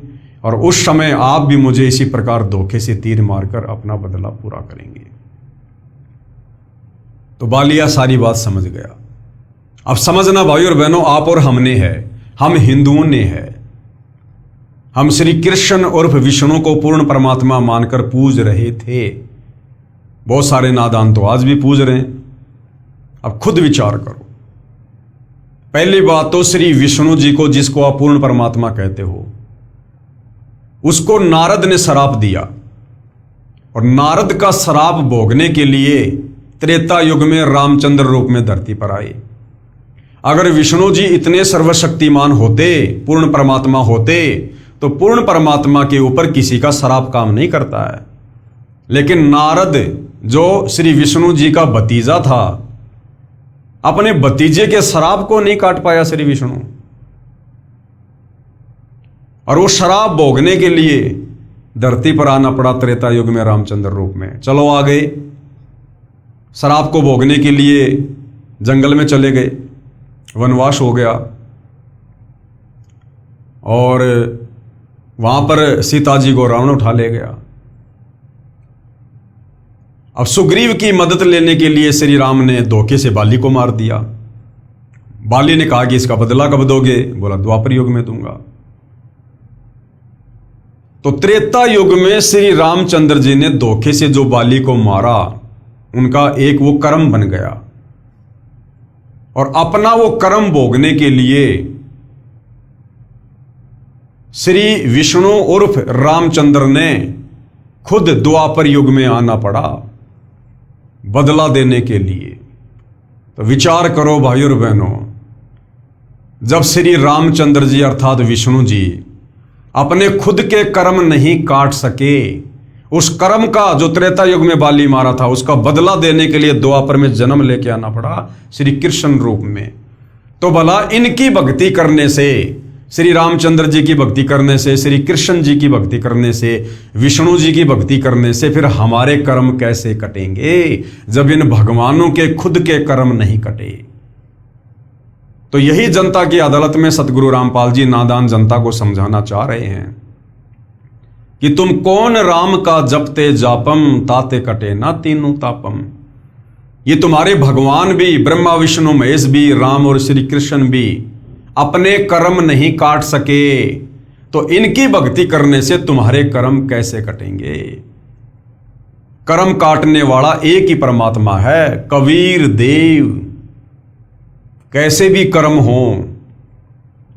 और उस समय आप भी मुझे इसी प्रकार धोखे से तीर मारकर अपना बदला पूरा करेंगे। तो बालिया सारी बात समझ गया। अब समझना भाई और बहनों, आप और हमने है, हम हिंदुओं ने है। हम श्री कृष्ण उर्फ विष्णु को पूर्ण परमात्मा मानकर पूज रहे थे। बहुत सारे नादान तो आज भी पूज रहे हैं। अब खुद विचार करो। पहली बात तो श्री विष्णु जी को, जिसको आप पूर्ण परमात्मा कहते हो, उसको नारद ने श्राप दिया, और नारद का श्राप भोगने के लिए त्रेता युग में रामचंद्र रूप में धरती पर आए। अगर विष्णु जी इतने सर्वशक्तिमान होते, पूर्ण परमात्मा होते, तो पूर्ण परमात्मा के ऊपर किसी का श्राप काम नहीं करता है। लेकिन नारद जो श्री विष्णु जी का भतीजा था, अपने भतीजे के श्राप को नहीं काट पाया श्री विष्णु, और वो श्राप भोगने के लिए धरती पर आना पड़ा त्रेता युग में रामचंद्र रूप में। चलो आ गए, श्राप को भोगने के लिए जंगल में चले गए, वनवास हो गया, और वहां पर सीता जी को रावण उठा ले गया। अब सुग्रीव की मदद लेने के लिए श्री राम ने धोखे से बाली को मार दिया। बाली ने कहा कि इसका बदला कब दोगे? बोला द्वापर युग में दूंगा। तो त्रेता युग में श्री रामचंद्र जी ने धोखे से जो बाली को मारा, उनका एक वो कर्म बन गया, और अपना वो कर्म भोगने के लिए श्री विष्णु उर्फ रामचंद्र ने खुद द्वापर युग में आना पड़ा बदला देने के लिए। तो विचार करो भाइयों और बहनों, जब श्री रामचंद्र जी अर्थात विष्णु जी अपने खुद के कर्म नहीं काट सके, उस कर्म का जो त्रेता युग में बाली मारा था उसका बदला देने के लिए द्वापर में जन्म लेके आना पड़ा श्री कृष्ण रूप में। तो भला इनकी भक्ति करने से, श्री रामचंद्र जी की भक्ति करने से, श्री कृष्ण जी की भक्ति करने से, विष्णु जी की भक्ति करने से फिर हमारे कर्म कैसे कटेंगे, जब इन भगवानों के खुद के कर्म नहीं कटे? तो यही जनता की अदालत में सतगुरु रामपाल जी नादान जनता को समझाना चाह रहे हैं कि तुम कौन राम का जपते जापम, ताते कटे ना तीनों तापम। ये तुम्हारे भगवान भी, ब्रह्मा विष्णु महेश भी, राम और श्री कृष्ण भी अपने कर्म नहीं काट सके, तो इनकी भक्ति करने से तुम्हारे कर्म कैसे कटेंगे? कर्म काटने वाला एक ही परमात्मा है, कबीर देव। कैसे भी कर्म हो,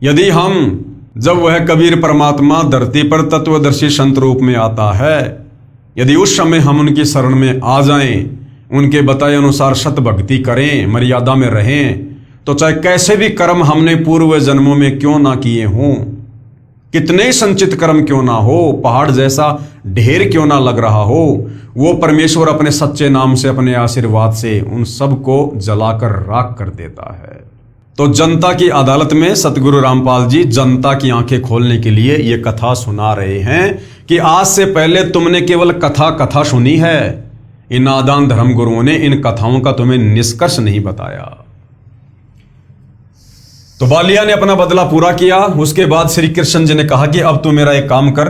यदि हम जब वह कबीर परमात्मा धरती पर तत्वदर्शी संत रूप में आता है, यदि उस समय हम उनकी शरण में आ जाएं, उनके बताए अनुसार सत भक्ति करें, मर्यादा में रहें, तो चाहे कैसे भी कर्म हमने पूर्व जन्मों में क्यों ना किए हों, कितने संचित कर्म क्यों ना हो, पहाड़ जैसा ढेर क्यों ना लग रहा हो, वो परमेश्वर अपने सच्चे नाम से, अपने आशीर्वाद से उन सब को जलाकर राख कर देता है। तो जनता की अदालत में सतगुरु रामपाल जी जनता की आंखें खोलने के लिए ये कथा सुना रहे हैं कि आज से पहले तुमने केवल कथा सुनी है, इन नादान धर्म गुरुओं ने इन कथाओं का तुम्हें निष्कर्ष नहीं बताया। तो बालिया ने अपना बदला पूरा किया। उसके बाद श्री कृष्ण जी ने कहा कि अब तू मेरा एक काम कर,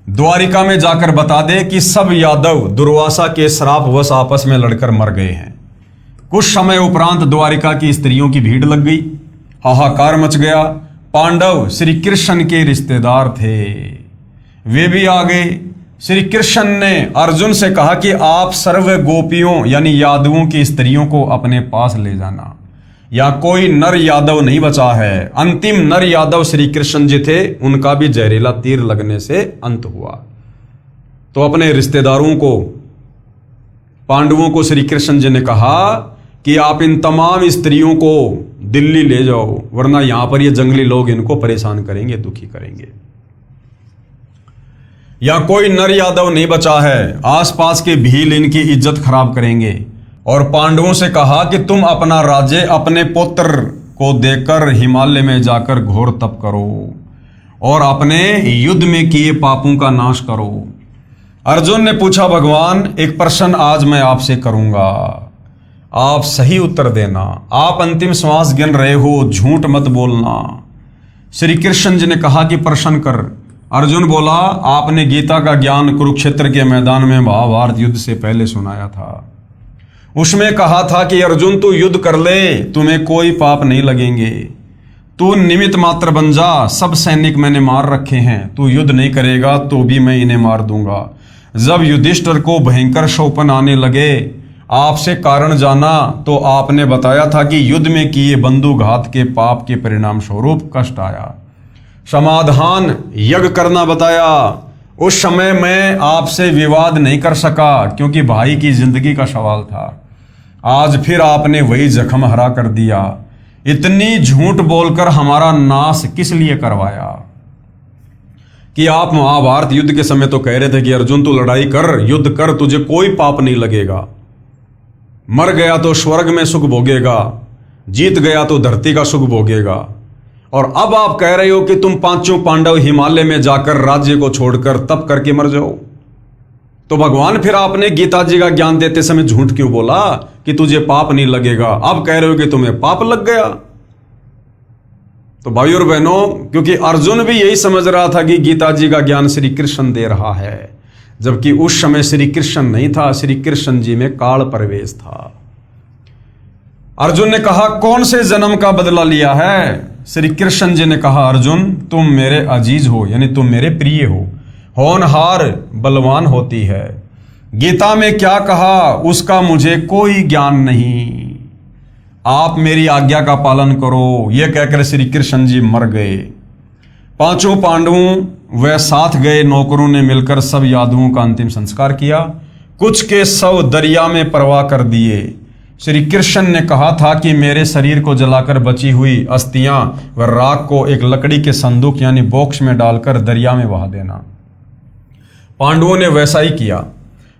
द्वारिका में जाकर बता दे कि सब यादव दुर्वासा के श्रापवश आपस में लड़कर मर गए हैं। कुछ समय उपरांत द्वारिका की स्त्रियों की भीड़ लग गई, हाहाकार मच गया। पांडव श्री कृष्ण के रिश्तेदार थे, वे भी आ गए। श्री कृष्ण ने अर्जुन से कहा कि आप सर्व गोपियों यानी यादवों की स्त्रियों को अपने पास ले जाना, या कोई नर यादव नहीं बचा है। अंतिम नर यादव श्री कृष्ण जी थे, उनका भी जहरीला तीर लगने से अंत हुआ। तो अपने रिश्तेदारों को, पांडवों को श्री कृष्ण जी ने कहा कि आप इन तमाम स्त्रियों को दिल्ली ले जाओ, वरना यहां पर ये जंगली लोग इनको परेशान करेंगे, दुखी करेंगे। या कोई नर यादव नहीं बचा है, आसपास के भील इनकी इज्जत खराब करेंगे। और पांडवों से कहा कि तुम अपना राज्य अपने पुत्र को देकर हिमालय में जाकर घोर तप करो और अपने युद्ध में किए पापों का नाश करो। अर्जुन ने पूछा, भगवान एक प्रश्न आज मैं आपसे करूंगा, आप सही उत्तर देना। आप अंतिम श्वास गिन रहे हो, झूठ मत बोलना। श्री कृष्ण जी ने कहा कि प्रश्न कर। अर्जुन बोला, आपने गीता का ज्ञान कुरुक्षेत्र के मैदान में महाभारत युद्ध से पहले सुनाया था। उसमें कहा था कि अर्जुन तू युद्ध कर ले, तुम्हें कोई पाप नहीं लगेंगे, तू निमित्त मात्र बन जा, सब सैनिक मैंने मार रखे हैं, तू युद्ध नहीं करेगा तो भी मैं इन्हें मार दूंगा। जब युधिष्ठिर को भयंकर शोपन आने लगे, आपसे कारण जाना तो आपने बताया था कि युद्ध में किए बंधुघात के पाप के परिणाम स्वरूप कष्ट आया। समाधान यज्ञ करना बताया। उस समय मैं आपसे विवाद नहीं कर सका क्योंकि भाई की जिंदगी का सवाल था। आज फिर आपने वही जख्म हरा कर दिया। इतनी झूठ बोलकर हमारा नाश किस लिए करवाया? कि आप महाभारत युद्ध के समय तो कह रहे थे कि अर्जुन तू लड़ाई कर, युद्ध कर, तुझे कोई पाप नहीं लगेगा, मर गया तो स्वर्ग में सुख भोगेगा, जीत गया तो धरती का सुख भोगेगा। और अब आप कह रहे हो कि तुम पांचों पांडव हिमालय में जाकर राज्य को छोड़कर तप करके मर जाओ। तो भगवान फिर आपने गीता जी का ज्ञान देते समय झूठ क्यों बोला कि तुझे पाप नहीं लगेगा? अब कह रहे हो कि तुम्हें पाप लग गया। तो भाइयों और बहनों, क्योंकि अर्जुन भी यही समझ रहा था कि गीता जी का ज्ञान श्री कृष्ण दे रहा है, जबकि उस समय श्री कृष्ण नहीं था, श्री कृष्ण जी में काल प्रवेश था। अर्जुन ने कहा, कौन से जन्म का बदला लिया है? श्री कृष्ण जी ने कहा, अर्जुन तुम मेरे अजीज हो, यानी तुम मेरे प्रिय हो, होनहार बलवान होती है। गीता में क्या कहा उसका मुझे कोई ज्ञान नहीं, आप मेरी आज्ञा का पालन करो। यह कहकर श्री कृष्ण जी मर गए। पांचों पांडवों व साथ गए नौकरों ने मिलकर सब यादवों का अंतिम संस्कार किया। कुछ के शव दरिया में प्रवाह कर दिए। श्री कृष्ण ने कहा था कि मेरे शरीर को जलाकर बची हुई अस्थियां व राख को एक लकड़ी के संदूक यानी बॉक्स में डालकर दरिया में बहा देना। पांडवों ने वैसा ही किया।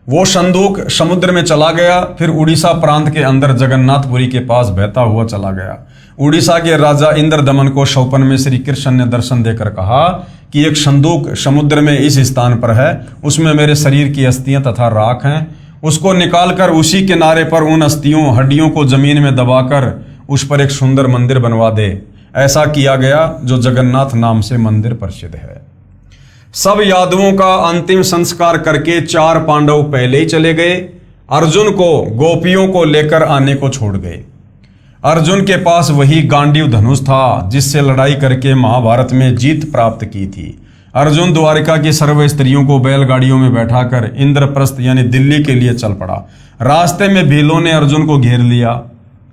वो संदूक समुद्र में चला गया, फिर उड़ीसा प्रांत के अंदर जगन्नाथपुरी के पास बहता हुआ चला गया। उड़ीसा के राजा इंद्रदमन को स्वप्न में श्री कृष्ण ने दर्शन देकर कहा कि एक संदूक समुद्र में इस स्थान पर है, उसमें मेरे शरीर की अस्थियां तथा राख हैं, उसको निकालकर उसी किनारे पर उन अस्थियों हड्डियों को जमीन में दबाकर उस पर एक सुंदर मंदिर बनवा दे। ऐसा किया गया, जो जगन्नाथ नाम से मंदिर प्रसिद्ध है। सब यादवों का अंतिम संस्कार करके 4 पांडव पहले ही चले गए। अर्जुन को गोपियों को लेकर आने को छोड़ गए। अर्जुन के पास वही गांडीव धनुष था जिससे लड़ाई करके महाभारत में जीत प्राप्त की थी। अर्जुन द्वारिका की सर्व स्त्रियों को बैलगाड़ियों में बैठाकर इंद्रप्रस्थ यानी दिल्ली के लिए चल पड़ा। रास्ते में भीलों ने अर्जुन को घेर लिया।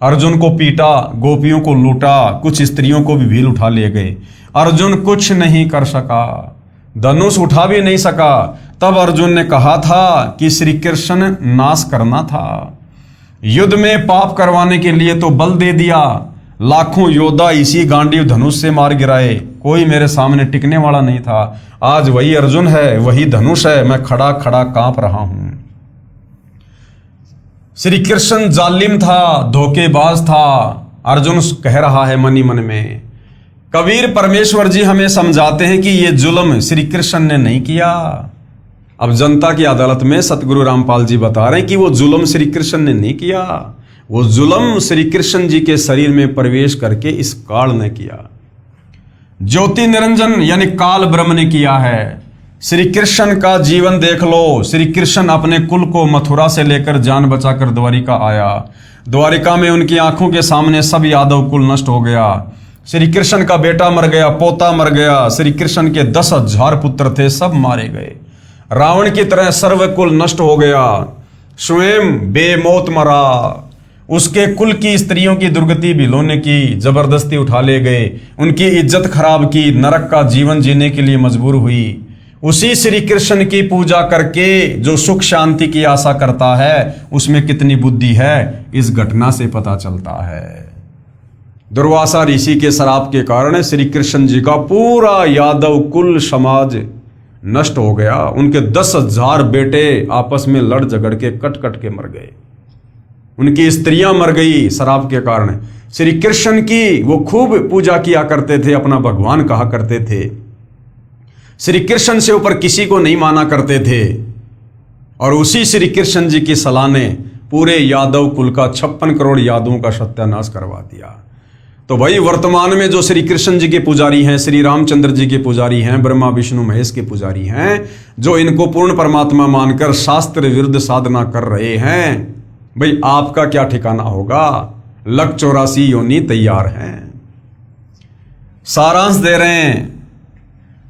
अर्जुन को पीटा, गोपियों को लूटा, कुछ स्त्रियों को भी भील उठा ले गए। अर्जुन कुछ नहीं कर सका, धनुष उठा भी नहीं सका। तब अर्जुन ने कहा था कि श्री कृष्ण नाश करना था। युद्ध में पाप करवाने के लिए तो बल दे दिया, लाखों योद्धा इसी गांडीव धनुष से मार गिराए, कोई मेरे सामने टिकने वाला नहीं था। आज वही अर्जुन है, वही धनुष है, मैं खड़ा खड़ा कांप रहा हूं। श्री कृष्ण जालिम था, धोखेबाज था, अर्जुन कह रहा है मनी मन में। कबीर परमेश्वर जी हमें समझाते हैं कि ये जुल्म श्री कृष्ण ने नहीं किया। अब जनता की अदालत में सतगुरु रामपाल जी बता रहे हैं कि वो जुल्म श्री कृष्ण ने नहीं किया, वो जुल्म श्री कृष्ण जी के शरीर में प्रवेश करके इस काल ने किया। ज्योति निरंजन यानी काल ब्रह्म ने किया है। श्री कृष्ण का जीवन देख लो। श्री कृष्ण अपने कुल को मथुरा से लेकर जान बचाकर द्वारिका आया। द्वारिका में उनकी आंखों के सामने सब यादव कुल नष्ट हो गया। श्री कृष्ण का बेटा मर गया, पोता मर गया। श्री कृष्ण के 10,000 पुत्र थे, सब मारे गए। रावण की तरह सर्वकुल नष्ट हो गया, स्वयं बेमौत मरा। उसके कुल की स्त्रियों की दुर्गति भिलोने की, जबरदस्ती उठा ले गए, उनकी इज्जत खराब की, नरक का जीवन जीने के लिए मजबूर हुई। उसी श्री कृष्ण की पूजा करके जो सुख शांति की आशा करता है उसमें कितनी बुद्धि है, इस घटना से पता चलता है। दुर्वासा ऋषि के श्राप के कारण श्री कृष्ण जी का पूरा यादव कुल समाज नष्ट हो गया। उनके 10,000 बेटे आपस में लड़ झगड़ के कट कट के मर गए। उनकी स्त्रियां मर गई श्राप के कारण। श्री कृष्ण की वो खूब पूजा किया करते थे, अपना भगवान कहा करते थे। श्री कृष्ण से ऊपर किसी को नहीं माना करते थे। और उसी श्री कृष्ण जी की सलाह ने पूरे यादव कुल का 56 करोड़ यादवों का सत्यानाश करवा दिया। तो भाई वर्तमान में जो श्री कृष्ण जी के पुजारी हैं, श्री रामचंद्र जी के पुजारी हैं, ब्रह्मा विष्णु महेश के पुजारी हैं, जो इनको पूर्ण परमात्मा मानकर शास्त्र विरुद्ध साधना कर रहे हैं, भाई आपका क्या ठिकाना होगा? लक 84 योनि तैयार हैं। सारांश दे रहे हैं,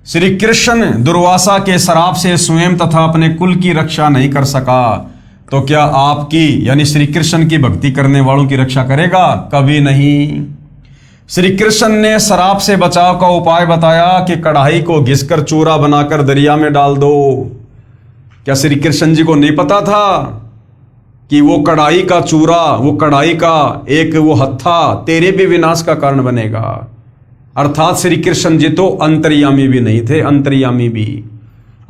श्री कृष्ण दुर्वासा के श्राप से स्वयं तथा अपने कुल की रक्षा नहीं कर सका, तो क्या आपकी यानी श्री कृष्ण की भक्ति करने वालों की रक्षा करेगा? कभी नहीं। श्री कृष्ण ने श्राप से बचाव का उपाय बताया कि कढ़ाई को घिसकर चूरा बनाकर दरिया में डाल दो। क्या श्री कृष्ण जी को नहीं पता था कि वो कढ़ाई का चूरा, वो कढ़ाई का एक वो हत्था तेरे भी विनाश का कारण बनेगा? अर्थात श्री कृष्ण जी तो अंतर्यामी भी नहीं थे, अंतर्यामी भी।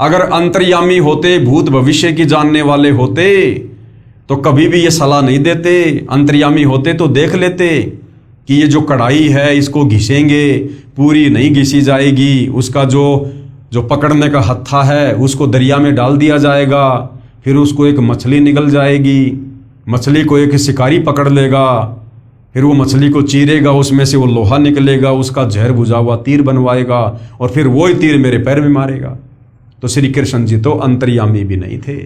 अगर अंतर्यामी होते, भूत भविष्य की जानने वाले होते, तो कभी भी ये सलाह नहीं देते। अंतर्यामी होते तो देख लेते कि ये जो कढ़ाई है इसको घिसेंगे, पूरी नहीं घिसी जाएगी, उसका जो पकड़ने का हत्था है उसको दरिया में डाल दिया जाएगा, फिर उसको एक मछली निकल जाएगी, मछली को एक शिकारी पकड़ लेगा, फिर वो मछली को चीरेगा, उसमें से वो लोहा निकलेगा, उसका जहर बुझा हुआ तीर बनवाएगा और फिर वही तीर मेरे पैर में मारेगा। तो श्री कृष्ण जी तो अंतर्यामी भी नहीं थे।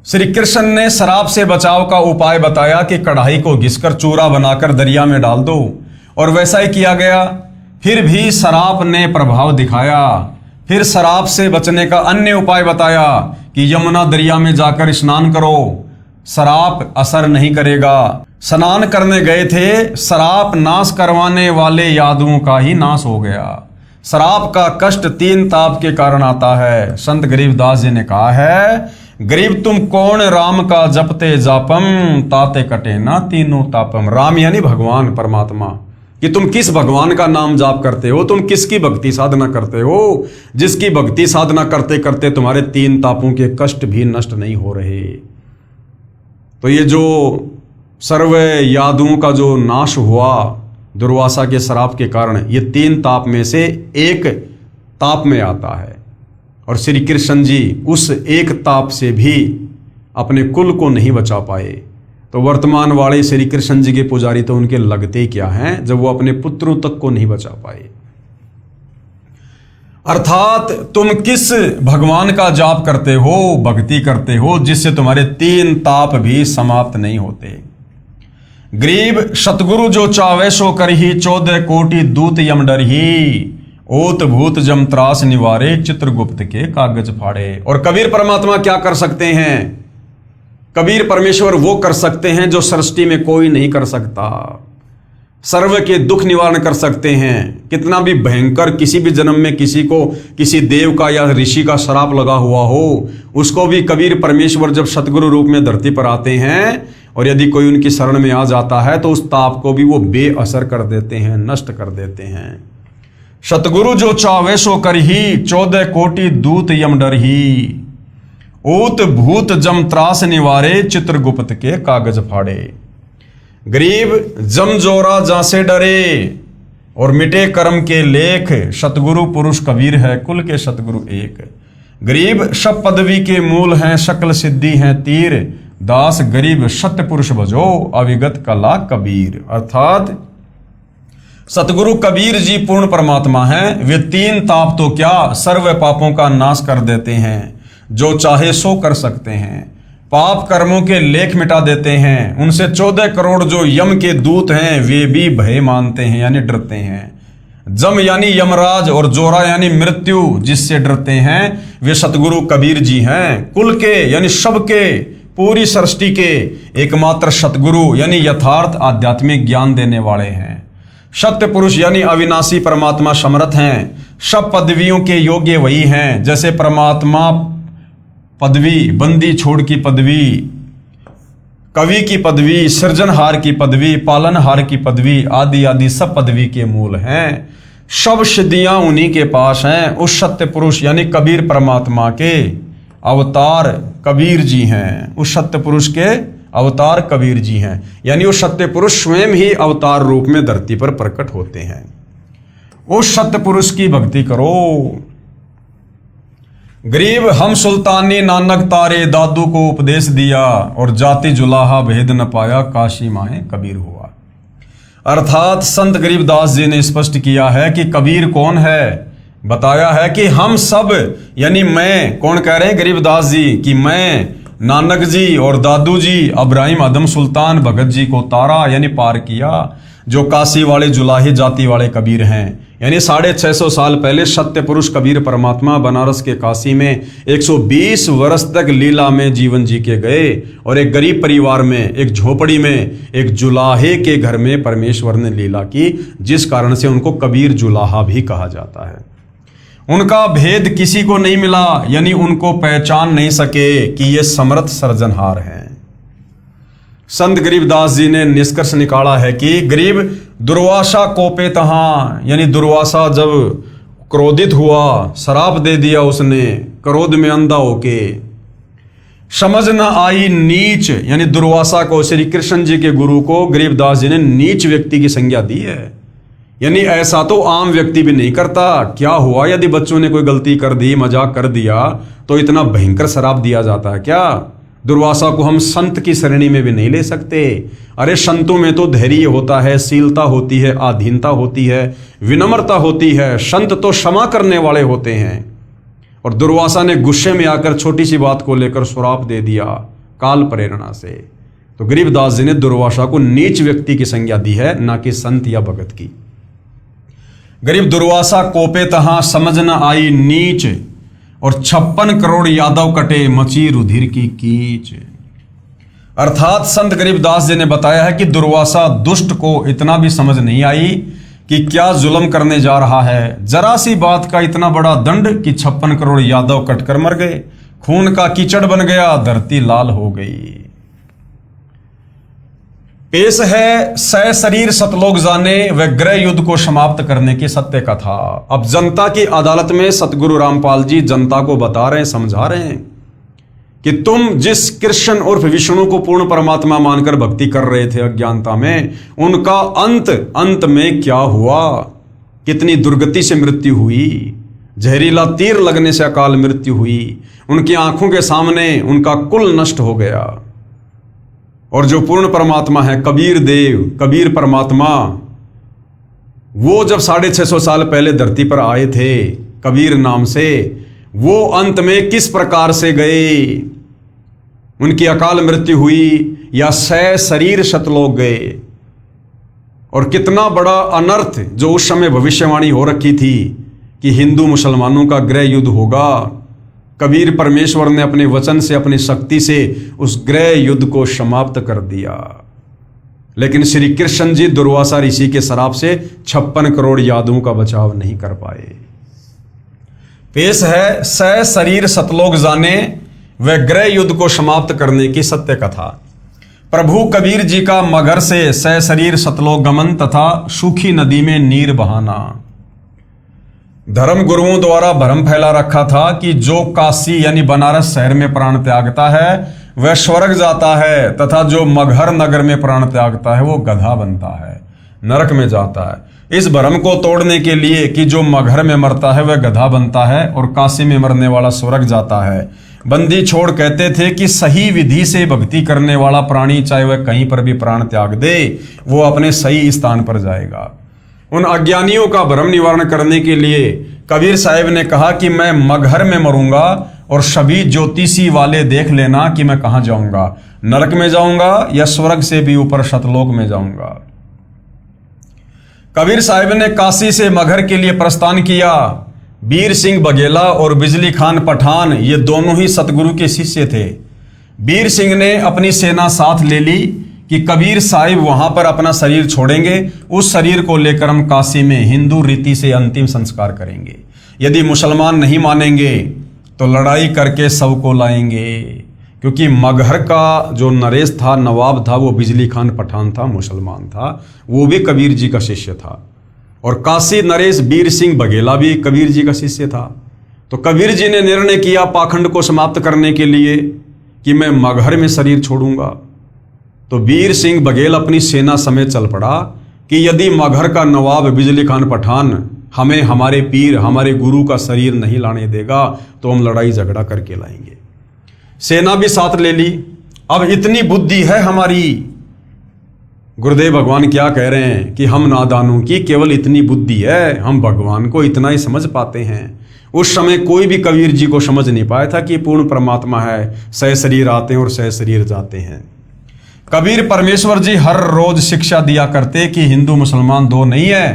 श्री कृष्ण ने श्राप से बचाव का उपाय बताया कि कढ़ाई को घिसकर चूरा बनाकर दरिया में डाल दो, और वैसा ही किया गया। फिर भी श्राप ने प्रभाव दिखाया। फिर श्राप से बचने का अन्य उपाय बताया कि यमुना दरिया में जाकर स्नान करो, श्राप असर नहीं करेगा। स्नान करने गए थे, श्राप नाश करवाने वाले यादवों का ही नाश हो गया। श्राप का कष्ट 3 ताप के कारण आता है। संत गरीबदास जी ने कहा है, गरीब तुम कौन राम का जपते जापम, ताते कटे ना तीनों तापम। राम यानी भगवान परमात्मा, कि तुम किस भगवान का नाम जाप करते हो, तुम किसकी भक्ति साधना करते हो, जिसकी भक्ति साधना करते करते तुम्हारे 3 तापों के कष्ट भी नष्ट नहीं हो रहे। तो ये जो सर्व यादवों का जो नाश हुआ दुर्वासा के श्राप के कारण, ये 3 ताप में से एक ताप में आता है। और श्री कृष्ण जी उस एक ताप से भी अपने कुल को नहीं बचा पाए। तो वर्तमान वाले श्री कृष्ण जी के पुजारी तो उनके लगते क्या हैं जब वो अपने पुत्रों तक को नहीं बचा पाए। अर्थात तुम किस भगवान का जाप करते हो, भक्ति करते हो, जिससे तुम्हारे 3 ताप भी समाप्त नहीं होते। गरीब सतगुरु जो चावे सो करही, 14 कोटि दूत यम डरही, ओत भूत जम त्रास निवारे, चित्रगुप्त के कागज फाड़े। और कबीर परमात्मा क्या कर सकते हैं? कबीर परमेश्वर वो कर सकते हैं जो सृष्टि में कोई नहीं कर सकता। सर्व के दुख निवारण कर सकते हैं। कितना भी भयंकर किसी भी जन्म में किसी को किसी देव का या ऋषि का श्राप लगा हुआ हो, उसको भी कबीर परमेश्वर जब सतगुरु रूप में धरती पर आते हैं और यदि कोई उनकी शरण में आ जाता है तो उस ताप को भी वो बेअसर कर देते हैं, नष्ट कर देते हैं। सतगुरु जो चावे सो करही, 14 कोटि दूत यम डरही। ऊत भूत जम त्रास निवारे, चित्रगुप्त के कागज फाड़े। गरीब जम जोरा जासे डरे और मिटे कर्म के लेख, सतगुरु पुरुष कबीर है कुल के सतगुरु एक। गरीब सब पदवी के मूल हैं, शकल सिद्धि हैं तीर। दास गरीब सत्य पुरुष भजो, अविगत कला कबीर। अर्थात सतगुरु कबीर जी पूर्ण परमात्मा हैं। वे 3 ताप तो क्या सर्व पापों का नाश कर देते हैं। जो चाहे सो कर सकते हैं, पाप कर्मों के लेख मिटा देते हैं। उनसे 14 करोड़ जो यम के दूत हैं वे भी भय मानते हैं यानी डरते हैं। जम यानी यमराज और जोरा यानी मृत्यु जिससे डरते हैं वे सतगुरु कबीर जी हैं। कुल के यानी सबके, पूरी सृष्टि के एकमात्र सतगुरु यानी यथार्थ आध्यात्मिक ज्ञान देने वाले हैं। सत्य पुरुष यानी अविनाशी परमात्मा समर्थ हैं। सब पदवियों के योग्य वही हैं। जैसे परमात्मा पदवी, बंदी छोड़ की पदवी, कवि की पदवी, सृजनहार की पदवी, पालनहार की पदवी आदि आदि सब पदवी के मूल हैं। सब सिद्धियां उन्हीं के पास हैं। उस सत्य पुरुष यानी कबीर परमात्मा के अवतार कबीर जी हैं। उस सत्य पुरुष के अवतार कबीर जी हैं, यानी उस सत्य पुरुष स्वयं ही अवतार रूप में धरती पर प्रकट होते हैं। उस सत्य पुरुष की भक्ति करो। गरीब हम सुल्तानी नानक तारे, दादू को उपदेश दिया और जाति जुलाहा भेद न पाया, काशी माए कबीर हुआ। अर्थात संत गरीबदास जी ने स्पष्ट किया है कि कबीर कौन है। बताया है कि हम सब यानी मैं, कौन कह रहे हैं गरीबदास जी, कि मैं, नानक जी और दादू जी इब्राहिम आदम सुल्तान भगत जी को तारा यानी पार किया, जो काशी वाले जुलाही जाति वाले कबीर हैं। यानी 650 साल पहले सत्य पुरुष कबीर परमात्मा बनारस के काशी में 120 वर्ष तक लीला में जीवन जी के गए और एक गरीब परिवार में, एक झोपड़ी में, एक जुलाहे के घर में परमेश्वर ने लीला की, जिस कारण से उनको कबीर जुलाहा भी कहा जाता है। उनका भेद किसी को नहीं मिला, यानी उनको पहचान नहीं सके कि ये समर्थ सृजनहार हैं। संत गरीबदास जी ने निष्कर्ष निकाला है कि गरीब दुर्वासा कोपे तहां, यानी दुर्वासा जब क्रोधित हुआ, श्राप दे दिया उसने क्रोध में अंधा होके। समझ न आई नीच, यानी दुर्वासा को, श्री कृष्ण जी के गुरु को गरीबदास जी ने नीच व्यक्ति की संज्ञा दी है। यानी ऐसा तो आम व्यक्ति भी नहीं करता। क्या हुआ यदि बच्चों ने कोई गलती कर दी, मजाक कर दिया, तो इतना भयंकर श्राप दिया जाता है क्या? दुर्वासा को हम संत की श्रेणी में भी नहीं ले सकते। अरे संतों में तो धैर्य होता है, शीलता होती है, आधीनता होती है, विनम्रता होती है। संत तो क्षमा करने वाले होते हैं। और दुर्वासा ने गुस्से में आकर छोटी सी बात को लेकर श्राप दे दिया काल प्रेरणा से। तो गरीबदास जी ने दुर्वासा को नीच व्यक्ति की संज्ञा दी है, ना कि संत या भगत की। गरीब दुर्वासा कोपे तहां, समझ न आई नीच, और 56 करोड़ यादव कटे, मची रुधिर की कीच। अर्थात संत गरीबदास जी ने बताया है कि दुर्वासा दुष्ट को इतना भी समझ नहीं आई कि क्या जुल्म करने जा रहा है। जरा सी बात का इतना बड़ा दंड कि 56 करोड़ यादव कटकर मर गए, खून का कीचड़ बन गया, धरती लाल हो गई। पेश है सह शरीर सतलोक जाने व ग्रह युद्ध को समाप्त करने की सत्य कथा। अब जनता की अदालत में सतगुरु रामपाल जी जनता को बता रहे हैं, समझा रहे हैं कि तुम जिस कृष्ण उर्फ विष्णु को पूर्ण परमात्मा मानकर भक्ति कर रहे थे अज्ञानता में, उनका अंत में क्या हुआ, कितनी दुर्गति से मृत्यु हुई। जहरीला तीर लगने से अकाल मृत्यु हुई। उनकी आंखों के सामने उनका कुल नष्ट हो गया। और जो पूर्ण परमात्मा है कबीर देव, कबीर परमात्मा, वो जब 650 साल पहले धरती पर आए थे कबीर नाम से, वो अंत में किस प्रकार से गए, उनकी अकाल मृत्यु हुई या सह शरीर सतलोक गए। और कितना बड़ा अनर्थ जो उस समय भविष्यवाणी हो रखी थी कि हिंदू मुसलमानों का गृह युद्ध होगा, कबीर परमेश्वर ने अपने वचन से, अपनी शक्ति से उस गृह युद्ध को समाप्त कर दिया। लेकिन श्री कृष्ण जी दुर्वासा ऋषि के श्राप से 56 करोड़ यादवों का बचाव नहीं कर पाए। पेश है सह शरीर सतलोक जाने व गृह युद्ध को समाप्त करने की सत्य कथा। प्रभु कबीर जी का मगर से सह शरीर सतलोक गमन तथा सूखी नदी में नीर बहाना। धर्म गुरुओं द्वारा भ्रम फैला रखा था कि जो काशी यानी बनारस शहर में प्राण त्यागता है वह स्वर्ग जाता है, तथा जो मगहर नगर में प्राण त्यागता है वो गधा बनता है, नरक में जाता है। इस भ्रम को तोड़ने के लिए कि जो मगहर में मरता है वह गधा बनता है और काशी में मरने वाला स्वर्ग जाता है, बंदी छोड़ कहते थे कि सही विधि से भक्ति करने वाला प्राणी चाहे वह कहीं पर भी प्राण त्याग दे वो अपने सही स्थान पर जाएगा। उन अज्ञानियों का भ्रम निवारण करने के लिए कबीर साहिब ने कहा कि मैं मगहर में मरूंगा और सभी ज्योतिषी वाले देख लेना कि मैं कहां जाऊंगा, नरक में जाऊंगा या स्वर्ग से भी ऊपर सतलोक में जाऊंगा। कबीर साहिब ने काशी से मगहर के लिए प्रस्थान किया। बीर सिंह बघेला और बिजली खान पठान ये दोनों ही सतगुरु के शिष्य थे। बीर सिंह ने अपनी सेना साथ ले ली कि कबीर साहिब वहां पर अपना शरीर छोड़ेंगे, उस शरीर को लेकर हम काशी में हिंदू रीति से अंतिम संस्कार करेंगे। यदि मुसलमान नहीं मानेंगे तो लड़ाई करके सबको लाएंगे, क्योंकि मगहर का जो नरेश था, नवाब था, वो बिजली खान पठान था, मुसलमान था, वो भी कबीर जी का शिष्य था। और काशी नरेश बीर सिंह बघेला भी कबीर जी का शिष्य था। तो कबीर जी ने निर्णय किया पाखंड को समाप्त करने के लिए कि मैं मगहर में शरीर छोड़ूंगा। तो बीर सिंह बघेल अपनी सेना समेत चल पड़ा कि यदि मगहर का नवाब बिजली खान पठान हमें हमारे पीर, हमारे गुरु का शरीर नहीं लाने देगा तो हम लड़ाई झगड़ा करके लाएंगे। सेना भी साथ ले ली। अब इतनी बुद्धि है हमारी, गुरुदेव भगवान क्या कह रहे हैं कि हम नादानों की केवल इतनी बुद्धि है, हम भगवान को इतना ही समझ पाते हैं। उस समय कोई भी कबीर जी को समझ नहीं पाया था कि पूर्ण परमात्मा है, सह शरीर आते हैं और सह शरीर जाते हैं। कबीर परमेश्वर जी हर रोज शिक्षा दिया करते कि हिंदू मुसलमान दो नहीं है।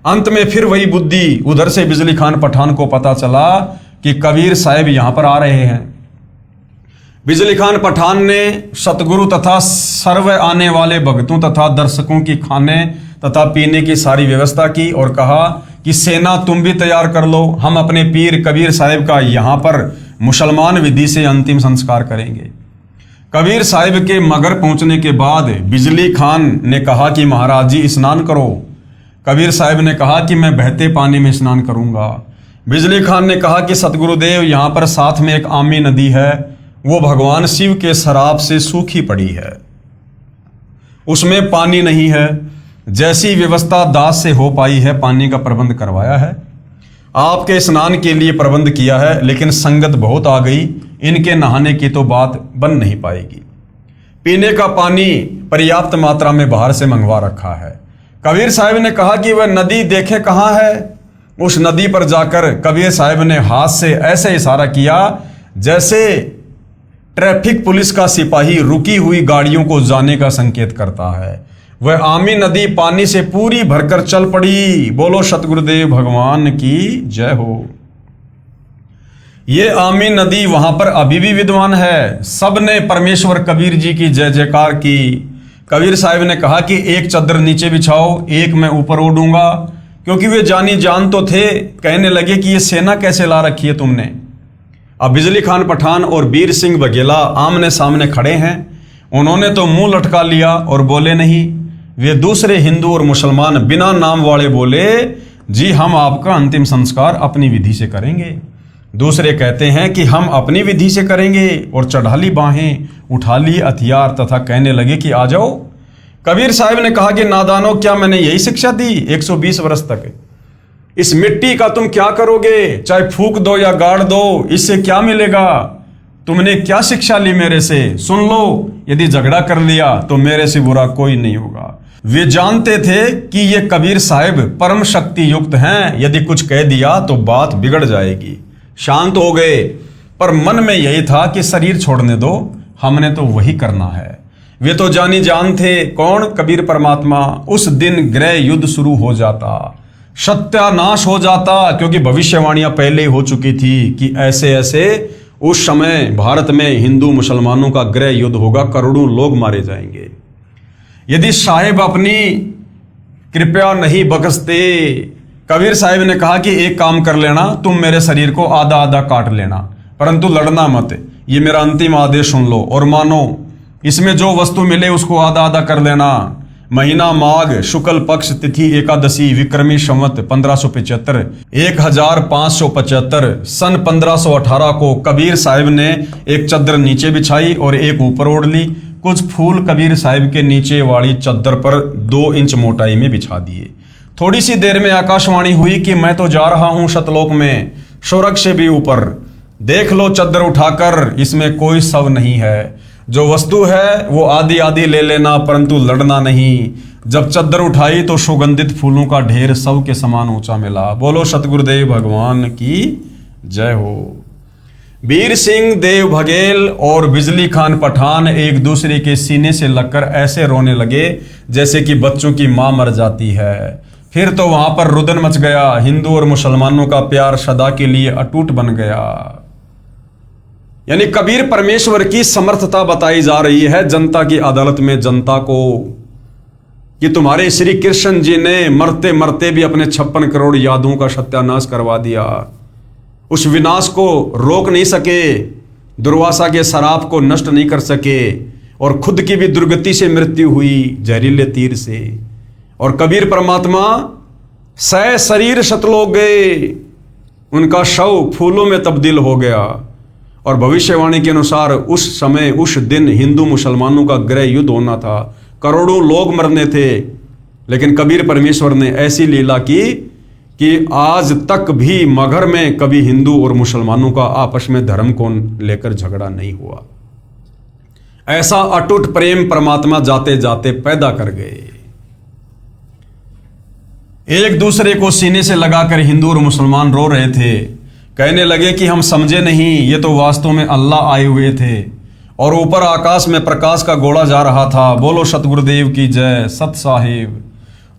अंत में फिर वही बुद्धि, उधर से बिजली खान पठान को पता चला कि कबीर साहिब यहां पर आ रहे हैं। बिजली खान पठान ने सतगुरु तथा सर्व आने वाले भक्तों तथा दर्शकों की खाने तथा पीने की सारी व्यवस्था की और कहा कि सेना तुम भी तैयार कर लो, हम अपने पीर कबीर साहिब का यहां पर मुसलमान विधि से अंतिम संस्कार करेंगे। कबीर साहिब के मगर पहुंचने के बाद बिजली खान ने कहा कि महाराज जी स्नान करो। कबीर साहिब ने कहा कि मैं बहते पानी में स्नान करूंगा। बिजली खान ने कहा कि सतगुरुदेव यहाँ पर साथ में एक आमी नदी है, वो भगवान शिव के शराब से सूखी पड़ी है, उसमें पानी नहीं है। जैसी व्यवस्था दास से हो पाई है पानी का प्रबंध करवाया है, आपके स्नान के लिए प्रबंध किया है, लेकिन संगत बहुत आ गई, इनके नहाने की तो बात बन नहीं पाएगी। पीने का पानी पर्याप्त मात्रा में बाहर से मंगवा रखा है। कबीर साहिब ने कहा कि वह नदी देखे कहाँ है। उस नदी पर जाकर कबीर साहिब ने हाथ से ऐसे इशारा किया जैसे ट्रैफिक पुलिस का सिपाही रुकी हुई गाड़ियों को जाने का संकेत करता है। वह आमी नदी पानी से पूरी भरकर चल पड़ी। बोलो सतगुरुदेव भगवान की जय हो। ये आमी नदी वहां पर अभी भी विद्वान है। सबने परमेश्वर कबीर जी की जय जयकार की। कबीर साहिब ने कहा कि एक चादर नीचे बिछाओ, एक मैं ऊपर ओढ़ूंगा, क्योंकि वे जानी जान तो थे। कहने लगे कि ये सेना कैसे ला रखी है तुमने। अब बिजली खान पठान और बीर सिंह बघेला आमने सामने खड़े हैं। उन्होंने तो मुंह लटका लिया और बोले नहीं। वे दूसरे हिंदू और मुसलमान बिना नाम वाले बोले, जी हम आपका अंतिम संस्कार अपनी विधि से करेंगे। दूसरे कहते हैं कि हम अपनी विधि से करेंगे, और चढ़ा ली बाहें, उठा ली हथियार तथा कहने लगे कि आ जाओ। कबीर साहिब ने कहा कि नादानो, क्या मैंने यही शिक्षा दी 120 वर्ष तक? इस मिट्टी का तुम क्या करोगे? चाहे फूक दो या गाड़ दो, इससे क्या मिलेगा? तुमने क्या शिक्षा ली मेरे से? सुन लो, यदि झगड़ा कर लिया तो मेरे से बुरा कोई नहीं होगा। वे जानते थे कि ये कबीर साहिब परम शक्ति युक्त हैं, यदि कुछ कह दिया तो बात बिगड़ जाएगी। शांत हो गए, पर मन में यही था कि शरीर छोड़ने दो, हमने तो वही करना है। वे तो जानी जान थे। कौन? कबीर परमात्मा। उस दिन गृह युद्ध शुरू हो जाता, सत्यानाश हो जाता, क्योंकि भविष्यवाणियां पहले हो चुकी थी कि ऐसे ऐसे उस समय भारत में हिंदू मुसलमानों का गृह युद्ध होगा, करोड़ों लोग मारे जाएंगे। यदि साहिब अपनी कृपया नहीं बख्शते, कबीर साहिब ने कहा कि एक काम कर लेना, तुम मेरे शरीर को आधा आधा काट लेना, परंतु लड़ना मत। ये मेरा अंतिम आदेश सुन लो और मानो। इसमें जो वस्तु मिले उसको आधा आधा कर लेना। महीना माघ, शुक्ल पक्ष, तिथि एकादशी, विक्रमी संवत 1575, 1575 सन 1518 को कबीर साहिब ने एक चद्दर नीचे बिछाई और एक ऊपर ओढ़ ली। कुछ फूल कबीर साहिब के नीचे वाली चद्दर पर 2 इंच मोटाई में बिछा दिए। थोड़ी सी देर में आकाशवाणी हुई कि मैं तो जा रहा हूं सतलोक में, स्वर्ग से भी ऊपर। देख लो चद्दर उठाकर, इसमें कोई शव नहीं है। जो वस्तु है वो आधी आधी ले लेना, परंतु लड़ना नहीं। जब चद्दर उठाई तो सुगंधित फूलों का ढेर शव के समान ऊंचा मिला। बोलो सतगुरुदेव भगवान की जय हो। वीर सिंह देव बघेल और बिजली खान पठान एक दूसरे के सीने से लगकर ऐसे रोने लगे जैसे कि बच्चों की मां मर जाती है। फिर तो वहां पर रुदन मच गया। हिंदू और मुसलमानों का प्यार सदा के लिए अटूट बन गया। यानी कबीर परमेश्वर की समर्थता बताई जा रही है जनता की अदालत में जनता को, कि तुम्हारे श्री कृष्ण जी ने मरते मरते भी अपने 56 करोड़ यादों का सत्यानाश करवा दिया। उस विनाश को रोक नहीं सके, दुर्वासा के शराप को नष्ट नहीं कर सके, और खुद की भी दुर्गति से मृत्यु हुई जहरीले तीर से। और कबीर परमात्मा शरीर सतलोक गए, उनका शव फूलों में तब्दील हो गया। और भविष्यवाणी के अनुसार उस समय उस दिन हिंदू मुसलमानों का गृह युद्ध होना था, करोड़ों लोग मरने थे। लेकिन कबीर परमेश्वर ने ऐसी लीला की कि आज तक भी मगहर में कभी हिंदू और मुसलमानों का आपस में धर्म को लेकर झगड़ा नहीं हुआ। ऐसा अटूट प्रेम परमात्मा जाते जाते पैदा कर गए। एक दूसरे को सीने से लगाकर हिंदू और मुसलमान रो रहे थे। कहने लगे कि हम समझे नहीं, ये तो वास्तव में अल्लाह आए हुए थे। और ऊपर आकाश में प्रकाश का गोला जा रहा था। बोलो सतगुरुदेव की जय, सत साहिब।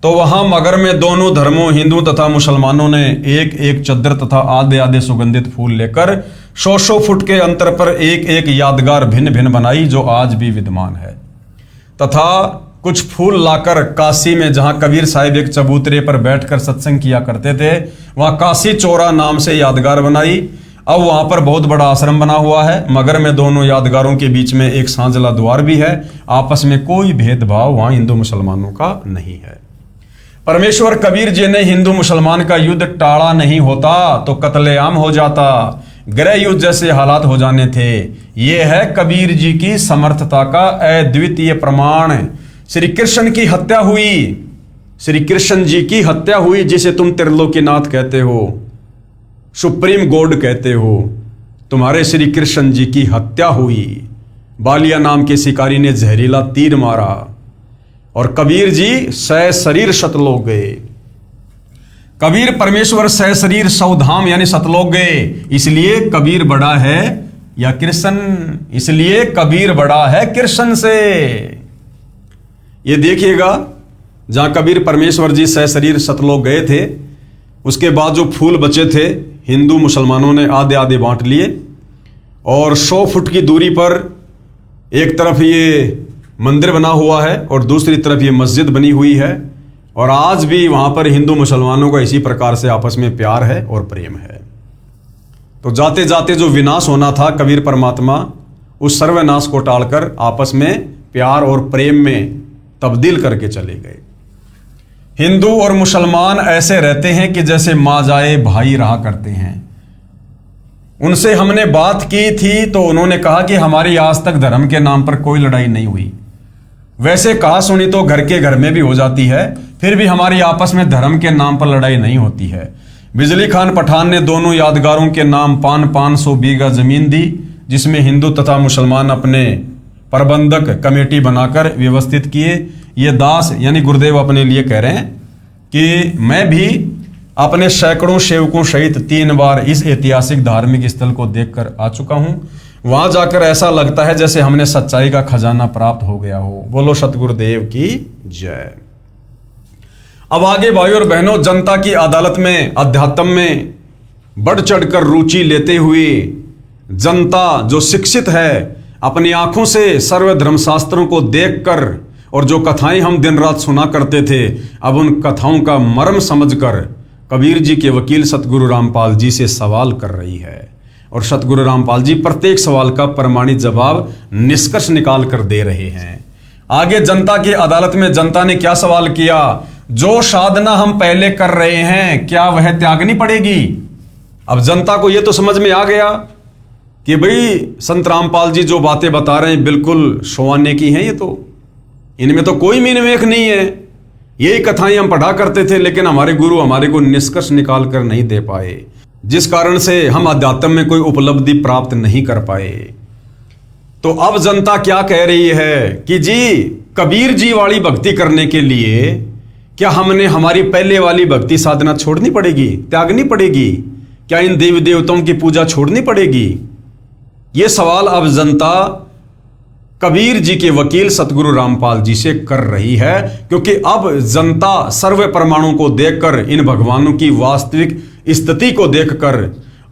तो वहां मगर में दोनों धर्मों हिंदू तथा मुसलमानों ने एक एक चद्दर तथा आधे आधे सुगंधित फूल लेकर 100 फुट के अंतर पर एक एक यादगार भिन्न भिन्न बनाई, जो आज भी विद्यमान है। तथा कुछ फूल लाकर काशी में, जहां कबीर साहिब एक चबूतरे पर बैठकर सत्संग किया करते थे, वहां काशी चौरा नाम से यादगार बनाई। अब वहां पर बहुत बड़ा आश्रम बना हुआ है। मगर में दोनों यादगारों के बीच में एक सांझला द्वार भी है। आपस में कोई भेदभाव वहां हिंदू मुसलमानों का नहीं है। परमेश्वर कबीर जी ने हिंदू मुसलमान का युद्ध टाड़ा नहीं होता तो कत्लेआम हो जाता, गृह युद्ध जैसे हालात हो जाने थे। ये है कबीर जी की समर्थता का अद्वितीय प्रमाण। श्री कृष्ण की हत्या हुई, श्री कृष्ण जी की हत्या हुई, जिसे तुम त्रिलोकीनाथ कहते हो, सुप्रीम गॉड कहते हो। तुम्हारे श्री कृष्ण जी की हत्या हुई। बालिया नाम के शिकारी ने जहरीला तीर मारा और कबीर जी शरीर सतलोक गए। कबीर परमेश्वर शरीर सौधाम यानी सतलोक गए। इसलिए कबीर बड़ा है या कृष्ण, इसलिए कबीर बड़ा है कृष्ण से। ये देखिएगा, जहां कबीर परमेश्वर जी शरीर सतलोक गए थे, उसके बाद जो फूल बचे थे हिंदू मुसलमानों ने आधे आधे बांट लिए। और 100 फुट की दूरी पर एक तरफ ये मंदिर बना हुआ है और दूसरी तरफ ये मस्जिद बनी हुई है। और आज भी वहां पर हिंदू मुसलमानों का इसी प्रकार से आपस में प्यार है और प्रेम है। तो जाते जाते जो विनाश होना था, कबीर परमात्मा उस सर्वनाश को टालकर आपस में प्यार और प्रेम में तब्दील करके चले गए। हिंदू और मुसलमान ऐसे रहते हैं कि जैसे माँ जाए भाई रहा करते हैं। उनसे हमने बात की थी तो उन्होंने कहा कि हमारी आज तक धर्म के नाम पर कोई लड़ाई नहीं हुई। वैसे कहा सुनी तो घर के घर में भी हो जाती है, फिर भी हमारी आपस में धर्म के नाम पर लड़ाई नहीं होती है। बिजली खान पठान ने दोनों यादगारों के नाम 500 बीघा जमीन दी, जिसमें हिंदू तथा मुसलमान अपने प्रबंधक कमेटी बनाकर व्यवस्थित किए। ये दास यानी गुरुदेव अपने लिए कह रहे हैं कि मैं भी अपने सैकड़ों सेवकों सहित 3 बार इस ऐतिहासिक धार्मिक स्थल को देखकर आ चुका हूं। वहां जाकर ऐसा लगता है जैसे हमने सच्चाई का खजाना प्राप्त हो गया हो। बोलो सतगुरुदेव की जय। अब आगे भाइयों और बहनों, जनता की अदालत में अध्यात्म में बढ़ चढ़कर रुचि लेते हुए जनता जो शिक्षित है अपनी आंखों से सर्व धर्मशास्त्रों को देखकर और जो कथाएं हम दिन रात सुना करते थे, अब उन कथाओं का मर्म समझकर कबीर जी के वकील सतगुरु रामपाल जी से सवाल कर रही है। और सतगुरु रामपाल जी प्रत्येक सवाल का प्रमाणित जवाब निष्कर्ष निकाल कर दे रहे हैं। आगे जनता की अदालत में जनता ने क्या सवाल किया? जो साधना हम पहले कर रहे हैं क्या वह त्यागनी पड़ेगी? अब जनता को यह तो समझ में आ गया कि भाई संत रामपाल जी जो बातें बता रहे हैं बिल्कुल सोआने की हैं, ये तो इनमें तो कोई मीनमेख नहीं है। यही कथाएं हम पढ़ा करते थे, लेकिन हमारे गुरु हमारे को निष्कर्ष निकाल कर नहीं दे पाए, जिस कारण से हम अध्यात्म में कोई उपलब्धि प्राप्त नहीं कर पाए। तो अब जनता क्या कह रही है कि जी कबीर जी वाली भक्ति करने के लिए क्या हमने हमारी पहले वाली भक्ति साधना छोड़नी पड़ेगी, त्यागनी पड़ेगी? क्या इन देवी देवताओं की पूजा छोड़नी पड़ेगी? ये सवाल अब जनता कबीर जी के वकील सतगुरु रामपाल जी से कर रही है, क्योंकि अब जनता सर्व प्रमाणों को देखकर, इन भगवानों की वास्तविक स्थिति को देखकर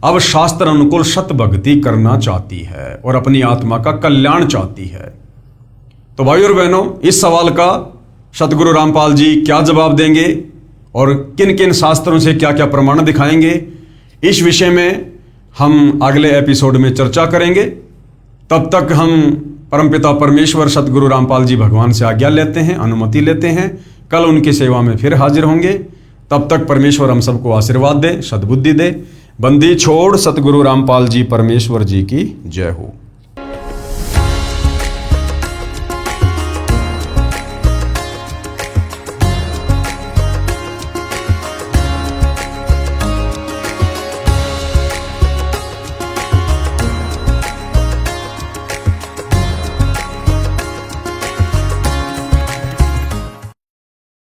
अब शास्त्र अनुकूल सत भक्ति करना चाहती है और अपनी आत्मा का कल्याण चाहती है। तो भाई और बहनों, इस सवाल का सतगुरु रामपाल जी क्या जवाब देंगे और किन किन शास्त्रों से क्या क्या प्रमाण दिखाएंगे, इस विषय में हम अगले एपिसोड में चर्चा करेंगे। तब तक हम परमपिता परमेश्वर सतगुरु रामपाल जी भगवान से आज्ञा लेते हैं, अनुमति लेते हैं। कल उनकी सेवा में फिर हाजिर होंगे। तब तक परमेश्वर हम सबको आशीर्वाद दे, सद्बुद्धि दे। बंदी छोड़ सतगुरु रामपाल जी परमेश्वर जी की जय हो।